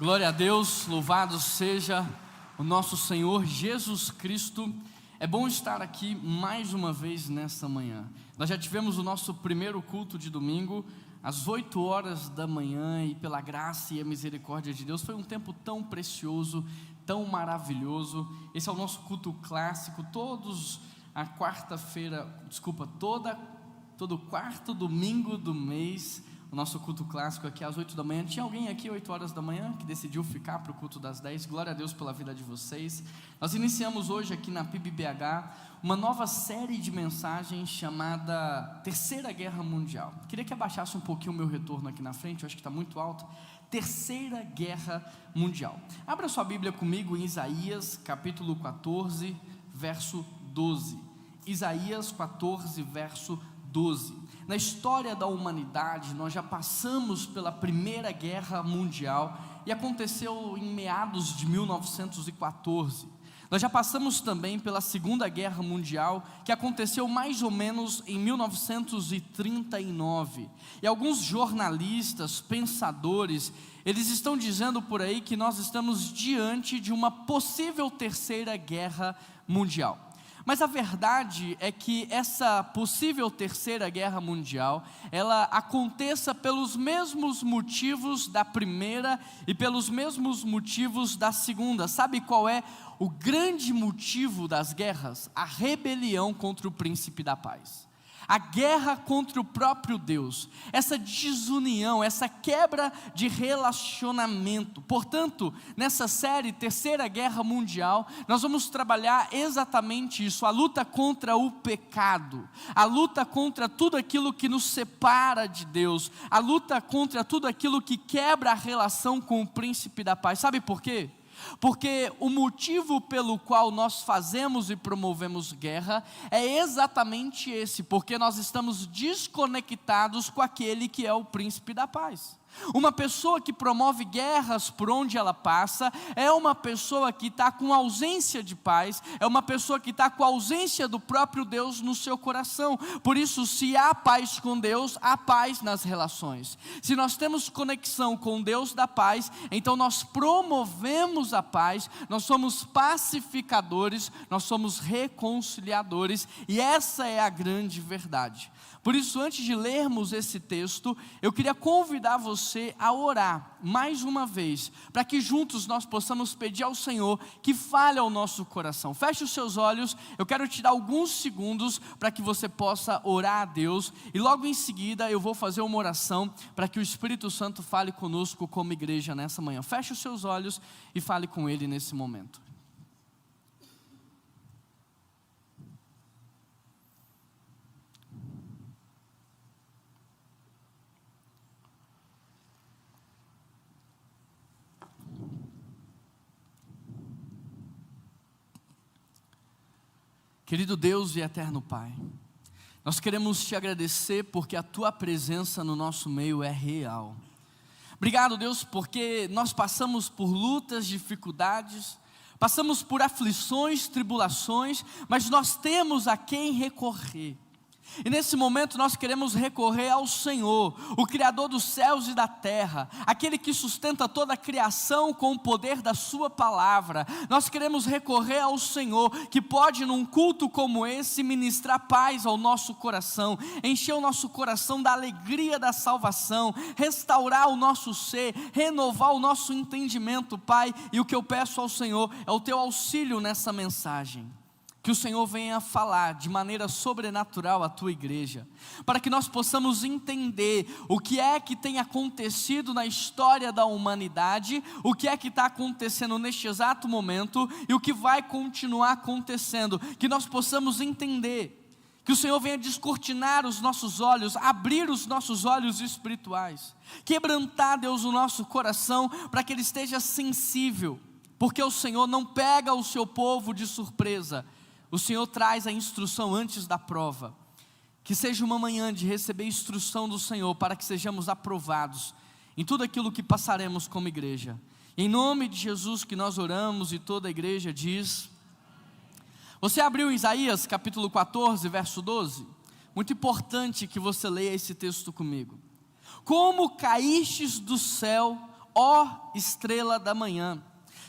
Glória a Deus, louvado seja o nosso Senhor Jesus Cristo. É bom estar aqui mais uma vez nessa manhã. Nós já tivemos o nosso primeiro culto de domingo, às 8 horas da manhã, e pela graça e a misericórdia de Deus, foi um tempo tão precioso, tão maravilhoso. Esse é o nosso culto clássico, todo quarto domingo do mês, o nosso culto clássico aqui às 8 da manhã. Tinha alguém aqui 8 horas da manhã que decidiu ficar para o culto das 10? Glória a Deus pela vida de vocês. Nós iniciamos hoje aqui na PIB-BH uma nova série de mensagens chamada Terceira Guerra Mundial. Queria que abaixasse um pouquinho o meu retorno aqui na frente, eu acho que está muito alto. Terceira Guerra Mundial. Abra sua Bíblia comigo em Isaías capítulo 14, verso 12. Isaías 14, verso 12. Na história da humanidade, nós já passamos pela Primeira Guerra Mundial, e aconteceu em meados de 1914. Nós já passamos também pela Segunda Guerra Mundial, que aconteceu mais ou menos em 1939. E alguns jornalistas, pensadores, eles estão dizendo por aí que nós estamos diante de uma possível Terceira Guerra Mundial. Mas a verdade é que essa possível Terceira Guerra Mundial, ela aconteça pelos mesmos motivos da primeira e pelos mesmos motivos da segunda. Sabe qual é o grande motivo das guerras? A rebelião contra o príncipe da paz. A guerra contra o próprio Deus, essa desunião, essa quebra de relacionamento. Portanto, nessa série Terceira Guerra Mundial, nós vamos trabalhar exatamente isso: a luta contra o pecado, a luta contra tudo aquilo que nos separa de Deus, a luta contra tudo aquilo que quebra a relação com o príncipe da paz. Sabe por quê? Porque o motivo pelo qual nós fazemos e promovemos guerra é exatamente esse: porque nós estamos desconectados com aquele que é o príncipe da paz. Uma pessoa que promove guerras por onde ela passa é uma pessoa que está com ausência de paz, é uma pessoa que está com ausência do próprio Deus no seu coração. Por isso, se há paz com Deus, há paz nas relações. Se nós temos conexão com Deus da paz, então nós promovemos a paz, nós somos pacificadores, nós somos reconciliadores, e essa é a grande verdade. Por isso, antes de lermos esse texto, eu queria convidar você a orar mais uma vez, para que juntos nós possamos pedir ao Senhor que fale ao nosso coração. Feche os seus olhos, eu quero te dar alguns segundos para que você possa orar a Deus, e logo em seguida eu vou fazer uma oração para que o Espírito Santo fale conosco como igreja nessa manhã. Feche os seus olhos e fale com Ele nesse momento. Querido Deus e eterno Pai, nós queremos te agradecer porque a tua presença no nosso meio é real. Obrigado, Deus, porque nós passamos por lutas, dificuldades, passamos por aflições, tribulações, mas nós temos a quem recorrer. E nesse momento nós queremos recorrer ao Senhor, o Criador dos céus e da terra, aquele que sustenta toda a criação com o poder da sua palavra. Nós queremos recorrer ao Senhor, que pode num culto como esse ministrar paz ao nosso coração, encher o nosso coração da alegria da salvação, restaurar o nosso ser, renovar o nosso entendimento, Pai. E o que eu peço ao Senhor é o teu auxílio nessa mensagem. Que o Senhor venha falar de maneira sobrenatural à tua igreja, para que nós possamos entender o que é que tem acontecido na história da humanidade, o que é que está acontecendo neste exato momento e o que vai continuar acontecendo. Que nós possamos entender, que o Senhor venha descortinar os nossos olhos, abrir os nossos olhos espirituais, quebrantar, Deus, o nosso coração para que ele esteja sensível, porque o Senhor não pega o seu povo de surpresa. O Senhor traz a instrução antes da prova. Que seja uma manhã de receber instrução do Senhor, para que sejamos aprovados em tudo aquilo que passaremos como igreja. Em nome de Jesus que nós oramos, e toda a igreja diz. Você abriu Isaías capítulo 14, verso 12? Muito importante que você leia esse texto comigo. Como caístes do céu, ó estrela da manhã,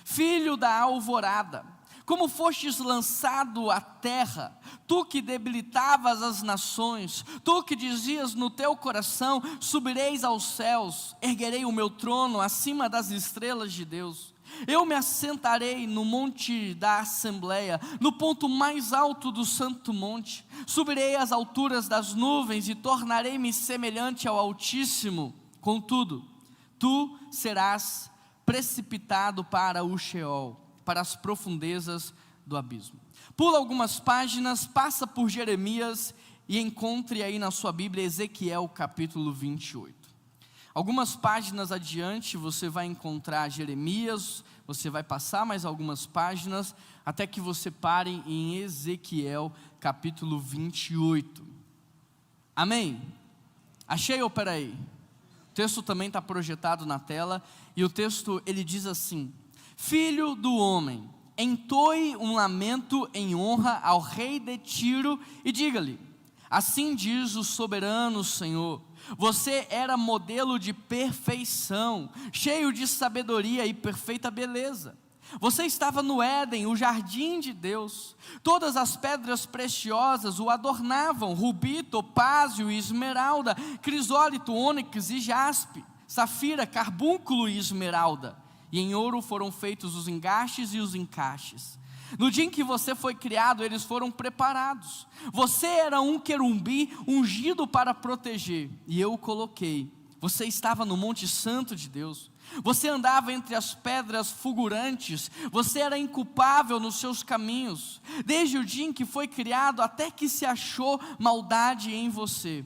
filho da alvorada, como fostes lançado à terra, tu que debilitavas as nações, tu que dizias no teu coração, subireis aos céus, erguerei o meu trono acima das estrelas de Deus. Eu me assentarei no monte da assembleia, no ponto mais alto do santo monte, subirei às alturas das nuvens e tornarei-me semelhante ao Altíssimo. Contudo, tu serás precipitado para o Sheol, para as profundezas do abismo. Pula algumas páginas, passa por Jeremias e encontre aí na sua Bíblia Ezequiel capítulo 28. Algumas páginas adiante você vai encontrar Jeremias, você vai passar mais algumas páginas, até que você pare em Ezequiel capítulo 28. Amém? Achei ou peraí? O texto também está projetado na tela, e o texto ele diz assim: Filho do homem, entoe um lamento em honra ao rei de Tiro e diga-lhe: assim diz o soberano Senhor, você era modelo de perfeição, cheio de sabedoria e perfeita beleza. Você estava no Éden, o jardim de Deus. Todas as pedras preciosas o adornavam: rubi, topázio e esmeralda, crisólito, ônix e jaspe, safira, carbúnculo e esmeralda. E em ouro foram feitos os engastes e os encaixes. No dia em que você foi criado, eles foram preparados. Você era um querumbi ungido para proteger, e eu o coloquei. Você estava no monte santo de Deus. Você andava entre as pedras fulgurantes. Você era inculpável nos seus caminhos, desde o dia em que foi criado até que se achou maldade em você.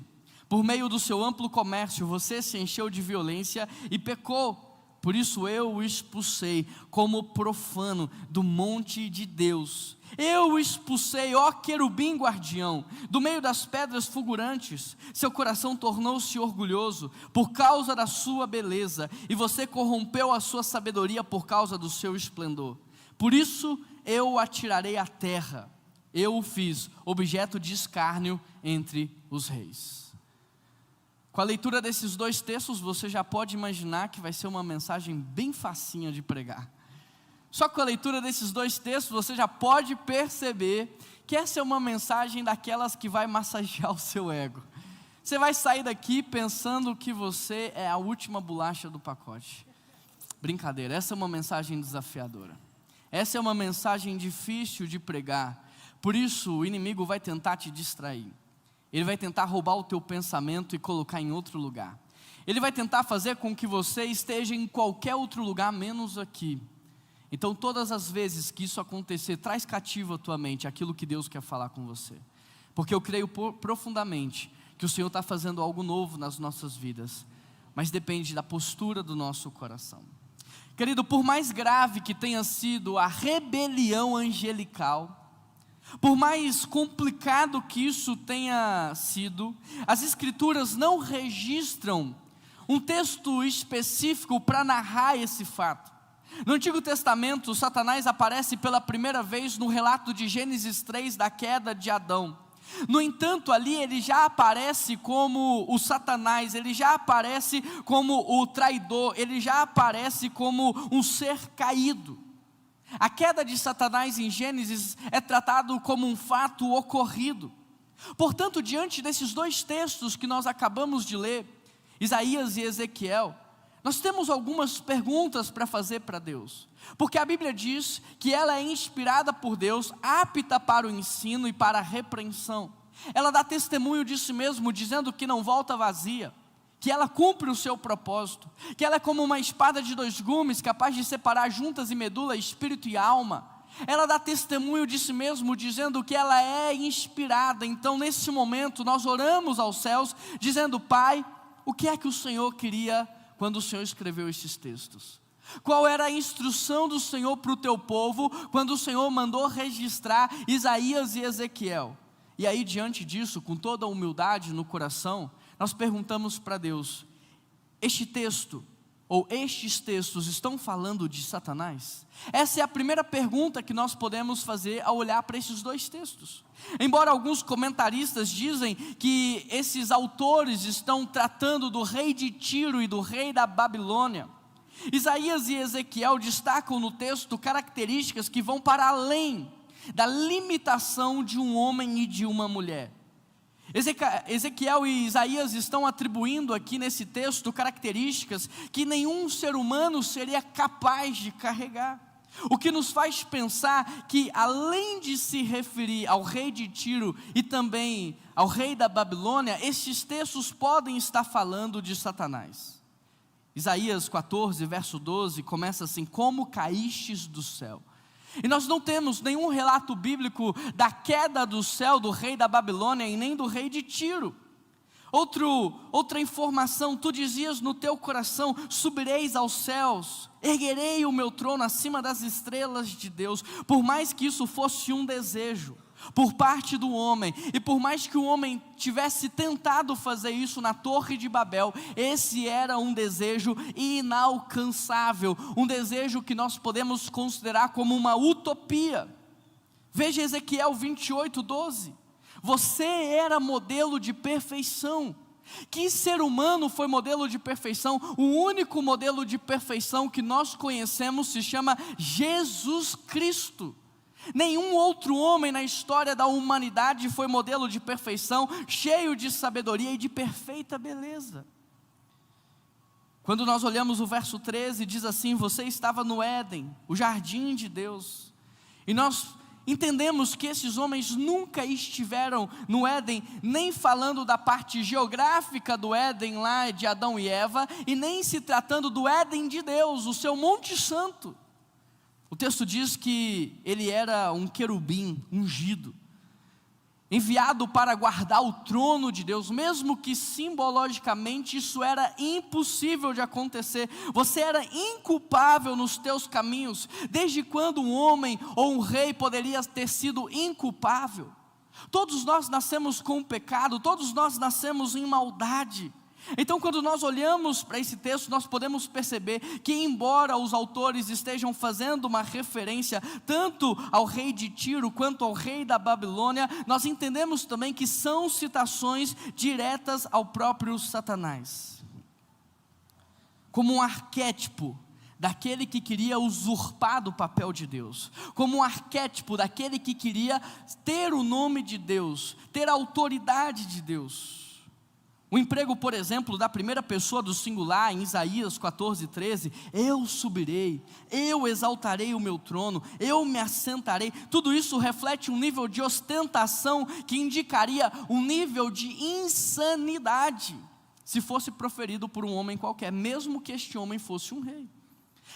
Por meio do seu amplo comércio, você se encheu de violência e pecou. Por isso eu o expulsei como profano do monte de Deus. Eu o expulsei, ó querubim guardião, do meio das pedras fulgurantes. Seu coração tornou-se orgulhoso por causa da sua beleza, e você corrompeu a sua sabedoria por causa do seu esplendor. Por isso eu o atirarei à terra. Eu o fiz objeto de escárnio entre os reis. Com a leitura desses dois textos, você já pode imaginar que vai ser uma mensagem bem facinha de pregar. Só com a leitura desses dois textos, você já pode perceber que essa é uma mensagem daquelas que vai massagear o seu ego. Você vai sair daqui pensando que você é a última bolacha do pacote. Brincadeira, essa é uma mensagem desafiadora. Essa é uma mensagem difícil de pregar. Por isso o inimigo vai tentar te distrair. Ele vai tentar roubar o teu pensamento e colocar em outro lugar. Ele vai tentar fazer com que você esteja em qualquer outro lugar, menos aqui. Então todas as vezes que isso acontecer, traz cativo a tua mente aquilo que Deus quer falar com você. Porque eu creio profundamente que o Senhor está fazendo algo novo nas nossas vidas. Mas depende da postura do nosso coração. Querido, por mais grave que tenha sido a rebelião angelical, por mais complicado que isso tenha sido, as Escrituras não registram um texto específico para narrar esse fato. No Antigo Testamento, Satanás aparece pela primeira vez no relato de Gênesis 3 da queda de Adão. No entanto, ali ele já aparece como o Satanás, ele já aparece como o traidor, ele já aparece como um ser caído. A queda de Satanás em Gênesis é tratado como um fato ocorrido. Portanto, diante desses dois textos que nós acabamos de ler, Isaías e Ezequiel, nós temos algumas perguntas para fazer para Deus. Porque a Bíblia diz que ela é inspirada por Deus, apta para o ensino e para a repreensão. Ela dá testemunho de si mesmo, dizendo que não volta vazia, que ela cumpre o seu propósito, que ela é como uma espada de dois gumes, capaz de separar juntas e medula, espírito e alma. Ela dá testemunho de si mesmo, dizendo que ela é inspirada. Então nesse momento nós oramos aos céus, dizendo: Pai, o que é que o Senhor queria quando o Senhor escreveu esses textos? Qual era a instrução do Senhor para o teu povo, quando o Senhor mandou registrar Isaías e Ezequiel? E aí diante disso, com toda a humildade no coração, nós perguntamos para Deus: este texto, ou estes textos estão falando de Satanás? Essa é a primeira pergunta que nós podemos fazer ao olhar para esses dois textos. Embora alguns comentaristas dizem que esses autores estão tratando do rei de Tiro e do rei da Babilônia, Isaías e Ezequiel destacam no texto características que vão para além da limitação de um homem e de uma mulher. Ezequiel e Isaías estão atribuindo aqui nesse texto características que nenhum ser humano seria capaz de carregar. O que nos faz pensar que, além de se referir ao rei de Tiro e também ao rei da Babilônia, estes textos podem estar falando de Satanás. Isaías 14, verso 12, começa assim: como caístes do céu. E nós não temos nenhum relato bíblico da queda do céu do rei da Babilônia e nem do rei de Tiro. Outra informação: tu dizias no teu coração: subireis aos céus, erguerei o meu trono acima das estrelas de Deus. Por mais que isso fosse um desejo por parte do homem, e por mais que o homem tivesse tentado fazer isso na Torre de Babel, esse era um desejo inalcançável, um desejo que nós podemos considerar como uma utopia. Veja Ezequiel 28, 12. Você era modelo de perfeição. Que ser humano foi modelo de perfeição? O único modelo de perfeição que nós conhecemos se chama Jesus Cristo. Nenhum outro homem na história da humanidade foi modelo de perfeição, cheio de sabedoria e de perfeita beleza. Quando nós olhamos o verso 13, diz assim: você estava no Éden, o jardim de Deus. E nós entendemos que esses homens nunca estiveram no Éden, nem falando da parte geográfica do Éden lá de Adão e Eva, e nem se tratando do Éden de Deus, o seu Monte Santo. O texto diz que ele era um querubim ungido, enviado para guardar o trono de Deus, mesmo que simbologicamente isso era impossível de acontecer. Você era inculpável nos teus caminhos. Desde quando um homem ou um rei poderia ter sido inculpável? Todos nós nascemos com pecado, todos nós nascemos em maldade. Então, quando nós olhamos para esse texto, nós podemos perceber que, embora os autores estejam fazendo uma referência tanto ao rei de Tiro quanto ao rei da Babilônia, nós entendemos também que são citações diretas ao próprio Satanás, como um arquétipo daquele que queria usurpar do papel de Deus, como um arquétipo daquele que queria ter o nome de Deus, ter a autoridade de Deus. O emprego, por exemplo, da primeira pessoa do singular em Isaías 14, 13, eu subirei, eu exaltarei o meu trono, eu me assentarei. Tudo isso reflete um nível de ostentação que indicaria um nível de insanidade, se fosse proferido por um homem qualquer, mesmo que este homem fosse um rei.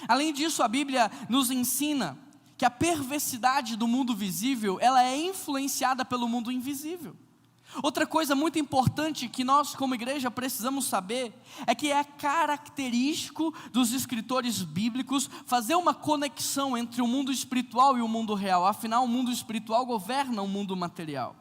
Além disso, a Bíblia nos ensina que a perversidade do mundo visível, ela é influenciada pelo mundo invisível. Outra coisa muito importante que nós como igreja precisamos saber é que é característico dos escritores bíblicos fazer uma conexão entre o mundo espiritual e o mundo real. Afinal, o mundo espiritual governa o mundo material.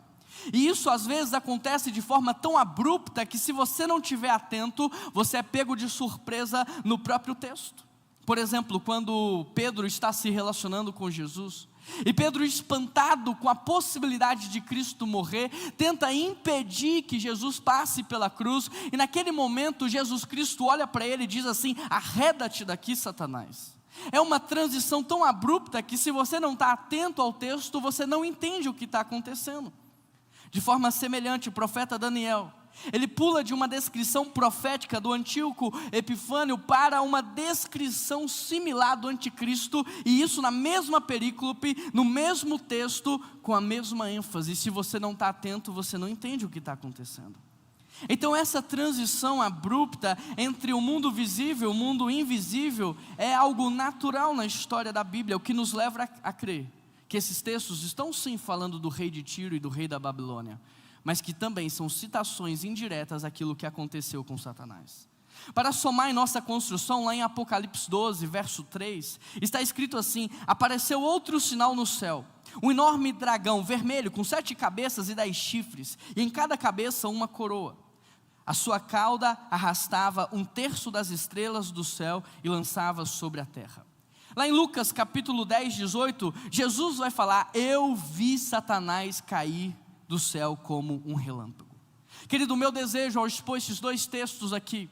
E isso às vezes acontece de forma tão abrupta que, se você não estiver atento, você é pego de surpresa no próprio texto. Por exemplo, quando Pedro está se relacionando com Jesus, e Pedro, espantado com a possibilidade de Cristo morrer, tenta impedir que Jesus passe pela cruz, e naquele momento Jesus Cristo olha para ele e diz assim: arreda-te daqui, Satanás. É uma transição tão abrupta que, se você não está atento ao texto, você não entende o que está acontecendo. De forma semelhante, o profeta Daniel, ele pula de uma descrição profética do Antíoco Epifânio para uma descrição similar do anticristo, e isso na mesma perícope, no mesmo texto, com a mesma ênfase. Se você não está atento, você não entende o que está acontecendo. Então, essa transição abrupta entre o mundo visível e o mundo invisível é algo natural na história da Bíblia, o que nos leva a crer que esses textos estão sim falando do rei de Tiro e do rei da Babilônia, mas que também são citações indiretas àquilo que aconteceu com Satanás. Para somar em nossa construção, lá em Apocalipse 12, verso 3, está escrito assim: apareceu outro sinal no céu, um enorme dragão vermelho com 7 cabeças e 10 chifres, e em cada cabeça uma coroa. A sua cauda arrastava 1/3 das estrelas do céu e lançava sobre a terra. Lá em Lucas capítulo 10, 18, Jesus vai falar: eu vi Satanás cair do céu como um relâmpago. Querido, o meu desejo ao expor esses 2 textos aqui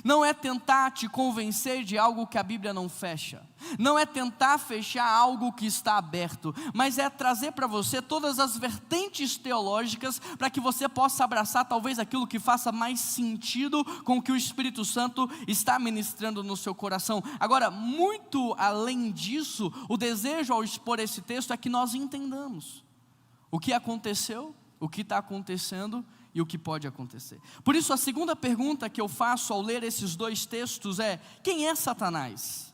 Não é tentar te convencer de algo que a Bíblia não fecha. Não é tentar fechar algo que está aberto. Mas é trazer para você todas as vertentes teológicas para que você possa abraçar talvez aquilo que faça mais sentido com o que o Espírito Santo está ministrando no seu coração. Agora, muito além disso, o desejo ao expor esse texto é que nós entendamos o que aconteceu, o que está acontecendo e o que pode acontecer. Por isso, a segunda pergunta que eu faço ao ler esses dois textos é: quem é Satanás?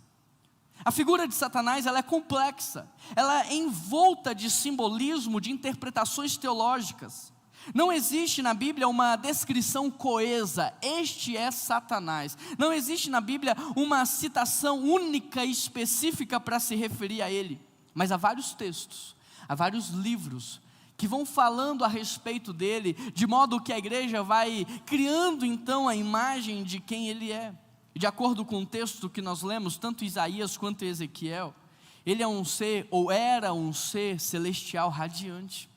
A figura de Satanás, ela é complexa, ela é envolta de simbolismo, de interpretações teológicas. Não existe na Bíblia uma descrição coesa, este é Satanás. Não existe na Bíblia uma citação única e específica para se referir a ele. Mas há vários textos, há vários livros que vão falando a respeito dele, de modo que a igreja vai criando então a imagem de quem ele é. De acordo com o texto que nós lemos, tanto Isaías quanto Ezequiel, ele é um ser, ou era um ser celestial radiante.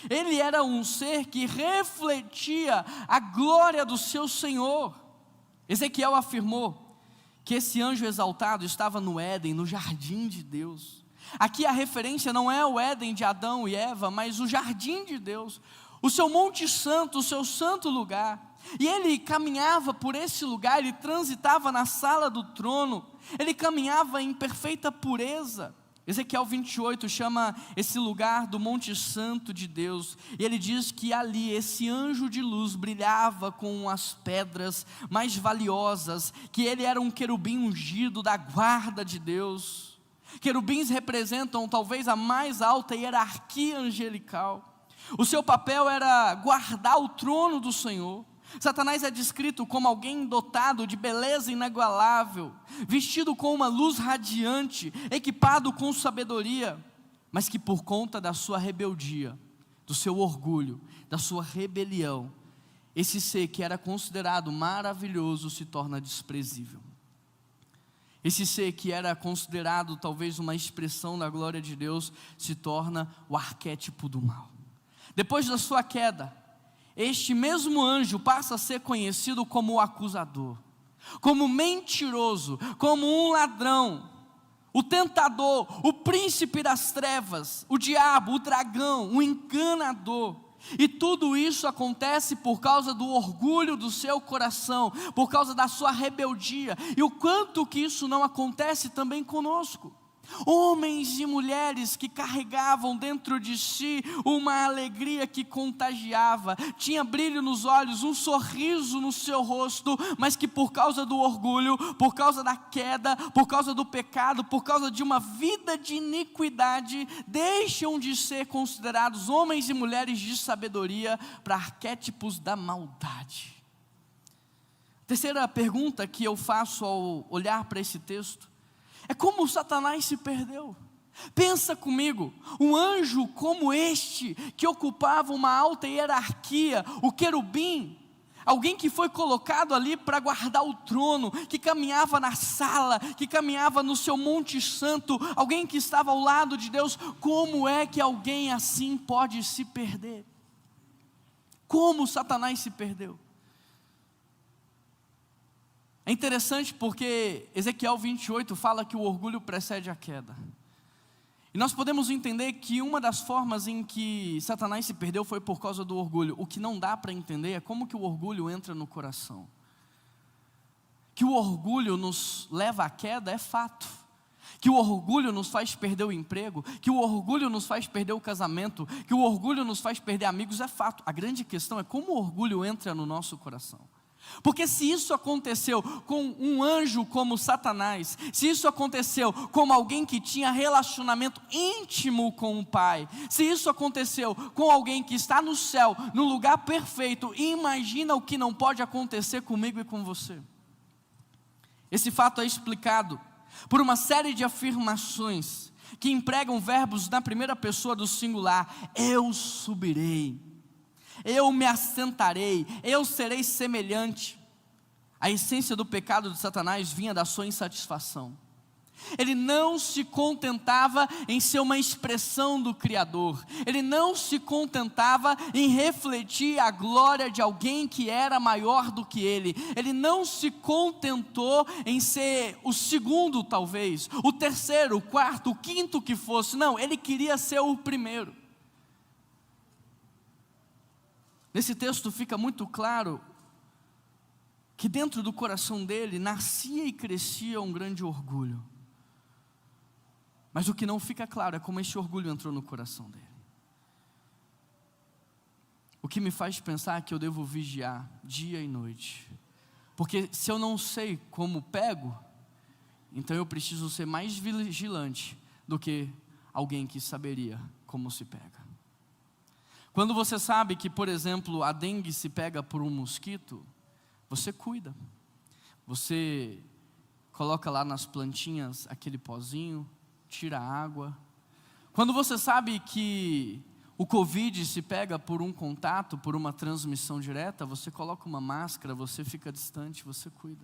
Ele era um ser que refletia a glória do seu Senhor. Ezequiel afirmou que esse anjo exaltado estava no Éden, no jardim de Deus. Aqui a referência não é o Éden de Adão e Eva, mas o jardim de Deus, o seu monte santo, o seu santo lugar. E ele caminhava por esse lugar, ele transitava na sala do trono, ele caminhava em perfeita pureza. Ezequiel 28 chama esse lugar do monte santo de Deus, e ele diz que ali esse anjo de luz brilhava com as pedras mais valiosas, que ele era um querubim ungido da guarda de Deus. Querubins representam talvez a mais alta hierarquia angelical. O seu papel era guardar o trono do Senhor. Satanás é descrito como alguém dotado de beleza inigualável, vestido com uma luz radiante, equipado com sabedoria, mas que por conta da sua rebeldia, do seu orgulho, da sua rebelião, esse ser que era considerado maravilhoso se torna desprezível. Esse ser que era considerado talvez uma expressão da glória de Deus se torna o arquétipo do mal. Depois da sua queda, este mesmo anjo passa a ser conhecido como o acusador, como mentiroso, como um ladrão, o tentador, o príncipe das trevas, o diabo, o dragão, o enganador. E tudo isso acontece por causa do orgulho do seu coração, por causa da sua rebeldia. E o quanto que isso não acontece também conosco. Homens e mulheres que carregavam dentro de si uma alegria que contagiava, tinha brilho nos olhos, um sorriso no seu rosto, mas que por causa do orgulho, por causa da queda, por causa do pecado, por causa de uma vida de iniquidade, deixam de ser considerados homens e mulheres de sabedoria para arquétipos da maldade. Terceira pergunta que eu faço ao olhar para esse texto é como Satanás se perdeu. Pensa comigo, um anjo como este, que ocupava uma alta hierarquia, o querubim, alguém que foi colocado ali para guardar o trono, que caminhava na sala, que caminhava no seu monte santo, alguém que estava ao lado de Deus. Como é que alguém assim pode se perder? Como Satanás se perdeu? É interessante porque Ezequiel 28 fala que o orgulho precede a queda. E nós podemos entender que uma das formas em que Satanás se perdeu foi por causa do orgulho. O que não dá para entender é como que o orgulho entra no coração. Que o orgulho nos leva à queda é fato. Que o orgulho nos faz perder o emprego, que o orgulho nos faz perder o casamento, que o orgulho nos faz perder amigos é fato. A grande questão é como o orgulho entra no nosso coração. Porque se isso aconteceu com um anjo como Satanás, se isso aconteceu com alguém que tinha relacionamento íntimo com o Pai, se isso aconteceu com alguém que está no céu, no lugar perfeito, imagina o que não pode acontecer comigo e com você. Esse fato é explicado por uma série de afirmações que empregam verbos na primeira pessoa do singular. Eu subirei, eu me assentarei, eu serei semelhante. A essência do pecado de Satanás vinha da sua insatisfação. Ele não se contentava em ser uma expressão do Criador. Ele não se contentava em refletir a glória de alguém que era maior do que ele. Ele não se contentou em ser o segundo, talvez, o terceiro, o quarto, o quinto que fosse. Não, ele queria ser o primeiro. Nesse texto fica muito claro que dentro do coração dele nascia e crescia um grande orgulho. Mas o que não fica claro é como esse orgulho entrou no coração dele. O que me faz pensar que eu devo vigiar dia e noite. Porque se eu não sei como pego, então eu preciso ser mais vigilante do que alguém que saberia como se pega. Quando você sabe que, por exemplo, a dengue se pega por um mosquito, você cuida. Você coloca lá nas plantinhas aquele pozinho, tira a água. Quando você sabe que o Covid se pega por um contato, por uma transmissão direta, você coloca uma máscara, você fica distante, você cuida.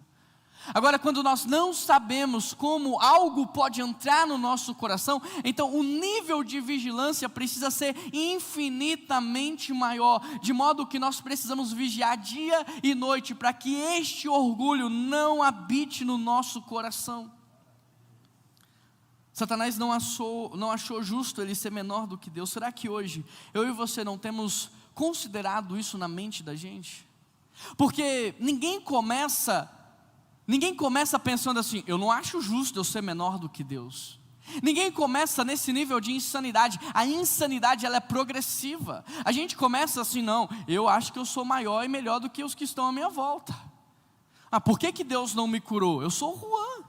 Agora, quando nós não sabemos como algo pode entrar no nosso coração, então o nível de vigilância precisa ser infinitamente maior, de modo que nós precisamos vigiar dia e noite, para que este orgulho não habite no nosso coração. Satanás não achou justo ele ser menor do que Deus. Será que hoje, eu e você não temos considerado isso na mente da gente? Porque ninguém começa pensando assim, eu não acho justo eu ser menor do que Deus. Ninguém começa nesse nível de insanidade. A insanidade, ela é progressiva. A gente começa assim, não, eu acho que eu sou maior e melhor do que os que estão à minha volta. Por que Deus não me curou? Eu sou o Juan,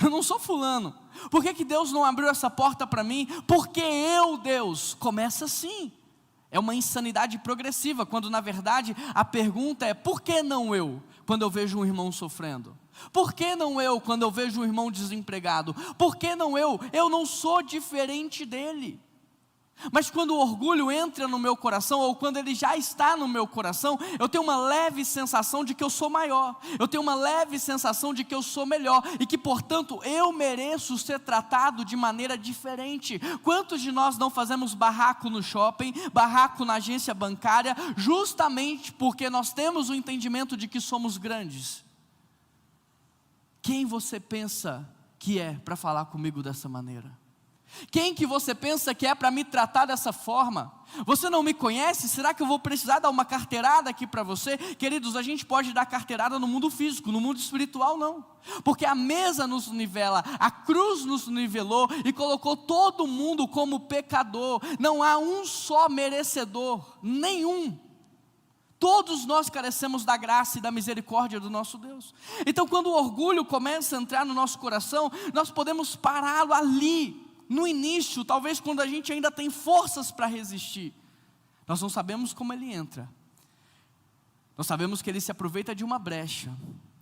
eu não sou fulano. Por que Deus não abriu essa porta para mim? Porque eu, Deus, começa assim. É uma insanidade progressiva, quando na verdade a pergunta é, por que não eu, quando eu vejo um irmão sofrendo? Por que não eu, quando eu vejo um irmão desempregado? Por que não eu? Eu não sou diferente dele. Mas quando o orgulho entra no meu coração, ou quando ele já está no meu coração, eu tenho uma leve sensação de que eu sou maior, eu tenho uma leve sensação de que eu sou melhor, e que portanto eu mereço ser tratado de maneira diferente. Quantos de nós não fazemos barraco no shopping, barraco na agência bancária, justamente porque nós temos o entendimento de que somos grandes? Quem você pensa que é para falar comigo dessa maneira? Quem que você pensa que é para me tratar dessa forma? Você não me conhece? Será que eu vou precisar dar uma carteirada aqui para você? Queridos, a gente pode dar carteirada no mundo físico, no mundo espiritual não. Porque a mesa nos nivela, a cruz nos nivelou e colocou todo mundo como pecador. Não há um só merecedor, nenhum. Todos nós carecemos da graça e da misericórdia do nosso Deus. Então quando o orgulho começa a entrar no nosso coração, nós podemos pará-lo ali, no início, talvez quando a gente ainda tem forças para resistir. Nós não sabemos como ele entra. Nós sabemos que ele se aproveita de uma brecha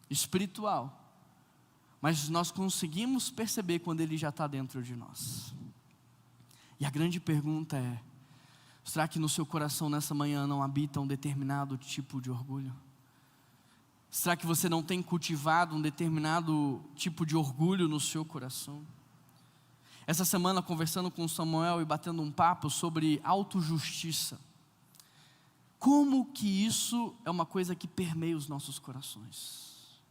espiritual. Mas nós conseguimos perceber quando ele já está dentro de nós. E a grande pergunta é, será que no seu coração nessa manhã não habita um determinado tipo de orgulho? Será que você não tem cultivado um determinado tipo de orgulho no seu coração? Essa semana, conversando com o Samuel e batendo um papo sobre autojustiça. Como que isso é uma coisa que permeia os nossos corações?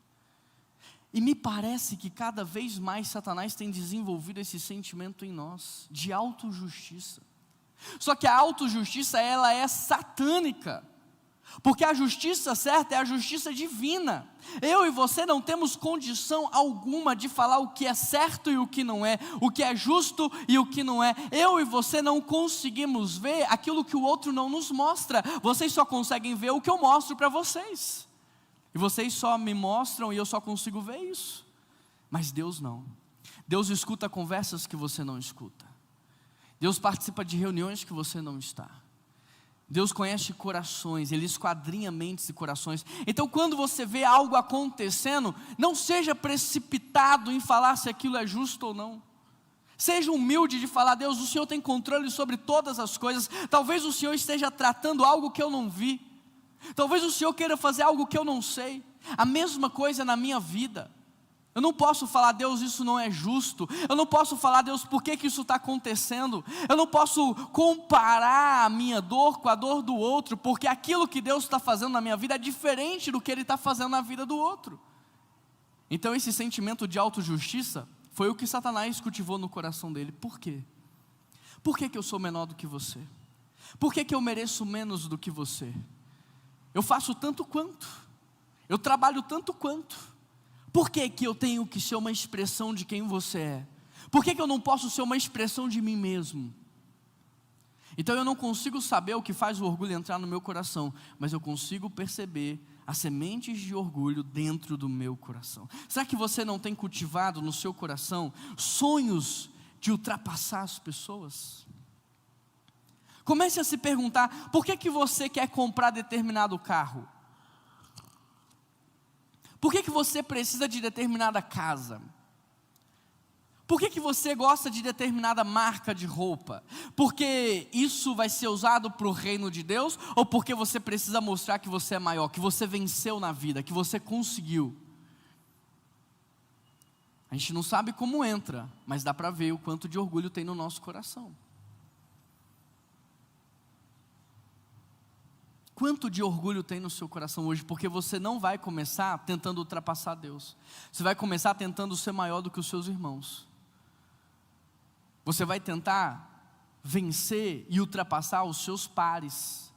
E me parece que cada vez mais Satanás tem desenvolvido esse sentimento em nós, de autojustiça. Só que a autojustiça, ela é satânica. Porque a justiça certa é a justiça divina. Eu e você não temos condição alguma de falar o que é certo e o que não é, o que é justo e o que não é. Eu e você não conseguimos ver aquilo que o outro não nos mostra. Vocês só conseguem ver o que eu mostro para vocês. E vocês só me mostram e eu só consigo ver isso. Mas Deus não. Deus escuta conversas que você não escuta. Deus participa de reuniões que você não está. Deus conhece corações, Ele esquadrinha mentes e corações. Então quando você vê algo acontecendo, não seja precipitado em falar se aquilo é justo ou não. Seja humilde de falar, Deus, o Senhor tem controle sobre todas as coisas. Talvez o Senhor esteja tratando algo que eu não vi. Talvez o Senhor queira fazer algo que eu não sei. A mesma coisa na minha vida. Eu não posso falar, Deus, isso não é justo. Eu não posso falar, Deus, por que isso está acontecendo? Eu não posso comparar a minha dor com a dor do outro, porque aquilo que Deus está fazendo na minha vida é diferente do que Ele está fazendo na vida do outro. Então esse sentimento de autojustiça foi o que Satanás cultivou no coração dele. Por quê? Por que eu sou menor do que você? Por que eu mereço menos do que você? Eu faço tanto quanto, eu trabalho tanto quanto. Por que eu tenho que ser uma expressão de quem você é? Por que eu não posso ser uma expressão de mim mesmo? Então eu não consigo saber o que faz o orgulho entrar no meu coração, mas eu consigo perceber as sementes de orgulho dentro do meu coração. Será que você não tem cultivado no seu coração sonhos de ultrapassar as pessoas? Comece a se perguntar, por que você quer comprar determinado carro? Por que você precisa de determinada casa? Por que você gosta de determinada marca de roupa? Porque isso vai ser usado para o reino de Deus? Ou porque você precisa mostrar que você é maior, que você venceu na vida, que você conseguiu? A gente não sabe como entra, mas dá para ver o quanto de orgulho tem no nosso coração. Quanto de orgulho tem no seu coração hoje? Porque você não vai começar tentando ultrapassar Deus. Você vai começar tentando ser maior do que os seus irmãos. Você vai tentar vencer e ultrapassar os seus pares.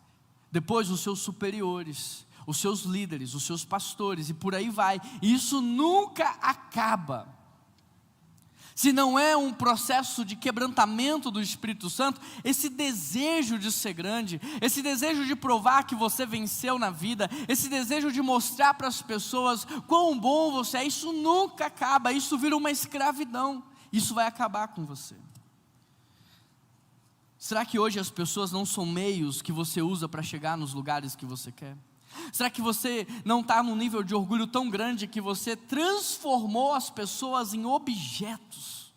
Depois os seus superiores, os seus líderes, os seus pastores e por aí vai. E isso nunca acaba. Se não é um processo de quebrantamento do Espírito Santo, esse desejo de ser grande, esse desejo de provar que você venceu na vida, esse desejo de mostrar para as pessoas quão bom você é, isso nunca acaba, isso vira uma escravidão, isso vai acabar com você. Será que hoje as pessoas não são meios que você usa para chegar nos lugares que você quer? Será que você não está num nível de orgulho tão grande que você transformou as pessoas em objetos?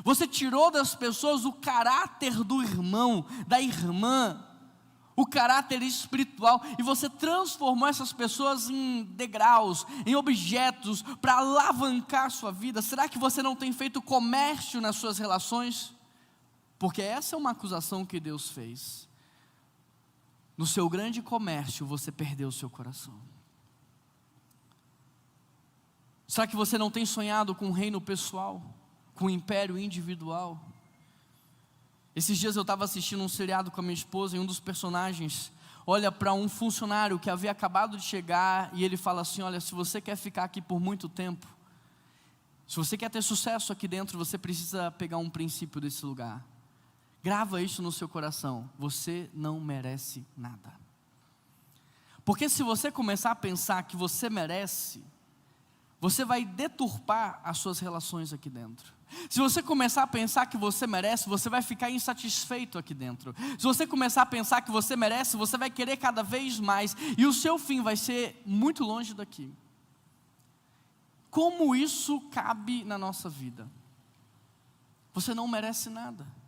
Você tirou das pessoas o caráter do irmão, da irmã, o caráter espiritual, e você transformou essas pessoas em degraus, em objetos para alavancar a sua vida. Será que você não tem feito comércio nas suas relações? Porque essa é uma acusação que Deus fez. No seu grande comércio, você perdeu o seu coração. Será que você não tem sonhado com um reino pessoal? Com um império individual? Esses dias eu estava assistindo um seriado com a minha esposa e um dos personagens olha para um funcionário que havia acabado de chegar e ele fala assim, olha, se você quer ficar aqui por muito tempo, se você quer ter sucesso aqui dentro, você precisa pegar um princípio desse lugar. Grava isso no seu coração, você não merece nada. Porque se você começar a pensar que você merece, você vai deturpar as suas relações aqui dentro. Se você começar a pensar que você merece, você vai ficar insatisfeito aqui dentro. Se você começar a pensar que você merece, você vai querer cada vez mais, e o seu fim vai ser muito longe daqui. Como isso cabe na nossa vida? Você não merece nada.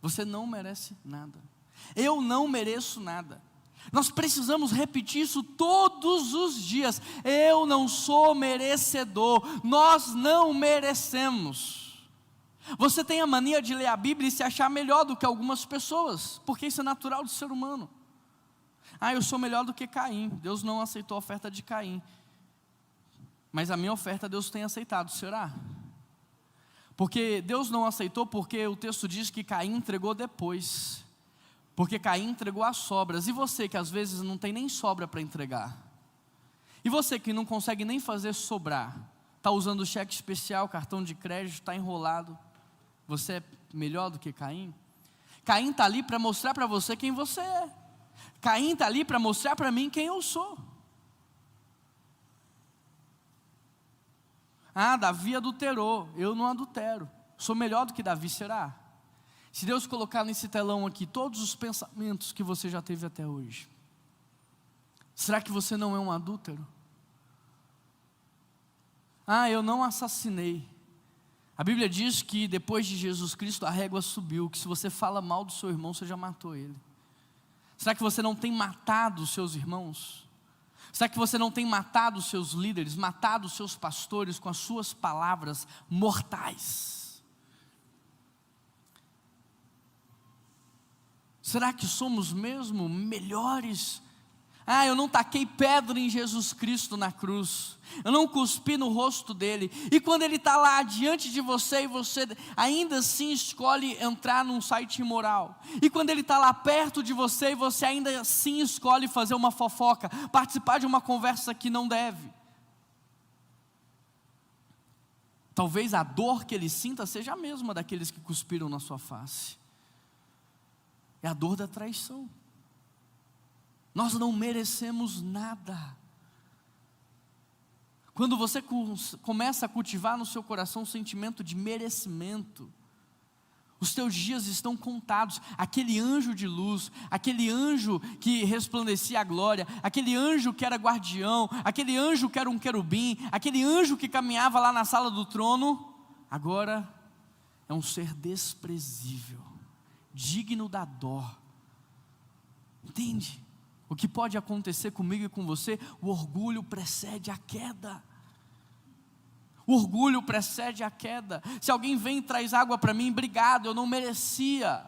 Você não merece nada. Eu não mereço nada. Nós precisamos repetir isso todos os dias. Eu não sou merecedor. Nós não merecemos. Você tem a mania de ler a Bíblia e se achar melhor do que algumas pessoas, porque isso é natural do ser humano. Eu sou melhor do que Caim. Deus não aceitou a oferta de Caim. Mas a minha oferta Deus tem aceitado, será? Porque Deus não aceitou, porque o texto diz que Caim entregou depois. Porque Caim entregou as sobras. E você que às vezes não tem nem sobra para entregar? E você que não consegue nem fazer sobrar? Está usando cheque especial, cartão de crédito, está enrolado? Você é melhor do que Caim? Caim está ali para mostrar para você quem você é. Caim está ali para mostrar para mim quem eu sou. Davi adulterou, eu não adultero. Sou melhor do que Davi, será? Se Deus colocar nesse telão aqui todos os pensamentos que você já teve até hoje, será que você não é um adúltero? Eu não assassinei. A Bíblia diz que depois de Jesus Cristo a régua subiu, que se você fala mal do seu irmão, você já matou ele. Será que você não tem matado os seus irmãos? Será que você não tem matado os seus líderes, matado os seus pastores com as suas palavras mortais? Será que somos mesmo melhores? Eu não taquei pedra em Jesus Cristo na cruz, eu não cuspi no rosto dele, e quando ele está lá diante de você, e você ainda assim escolhe entrar num site imoral, e quando ele está lá perto de você, e você ainda assim escolhe fazer uma fofoca, participar de uma conversa que não deve, talvez a dor que ele sinta seja a mesma daqueles que cuspiram na sua face, é a dor da traição. Nós não merecemos nada. Quando você começa a cultivar no seu coração um sentimento de merecimento, os teus dias estão contados. Aquele anjo de luz, aquele anjo que resplandecia a glória, aquele anjo que era guardião, aquele anjo que era um querubim, aquele anjo que caminhava lá na sala do trono, agora é um ser desprezível, digno da dó. Entende? O que pode acontecer comigo e com você? O orgulho precede a queda. O orgulho precede a queda. Se alguém vem e traz água para mim, obrigado, eu não merecia.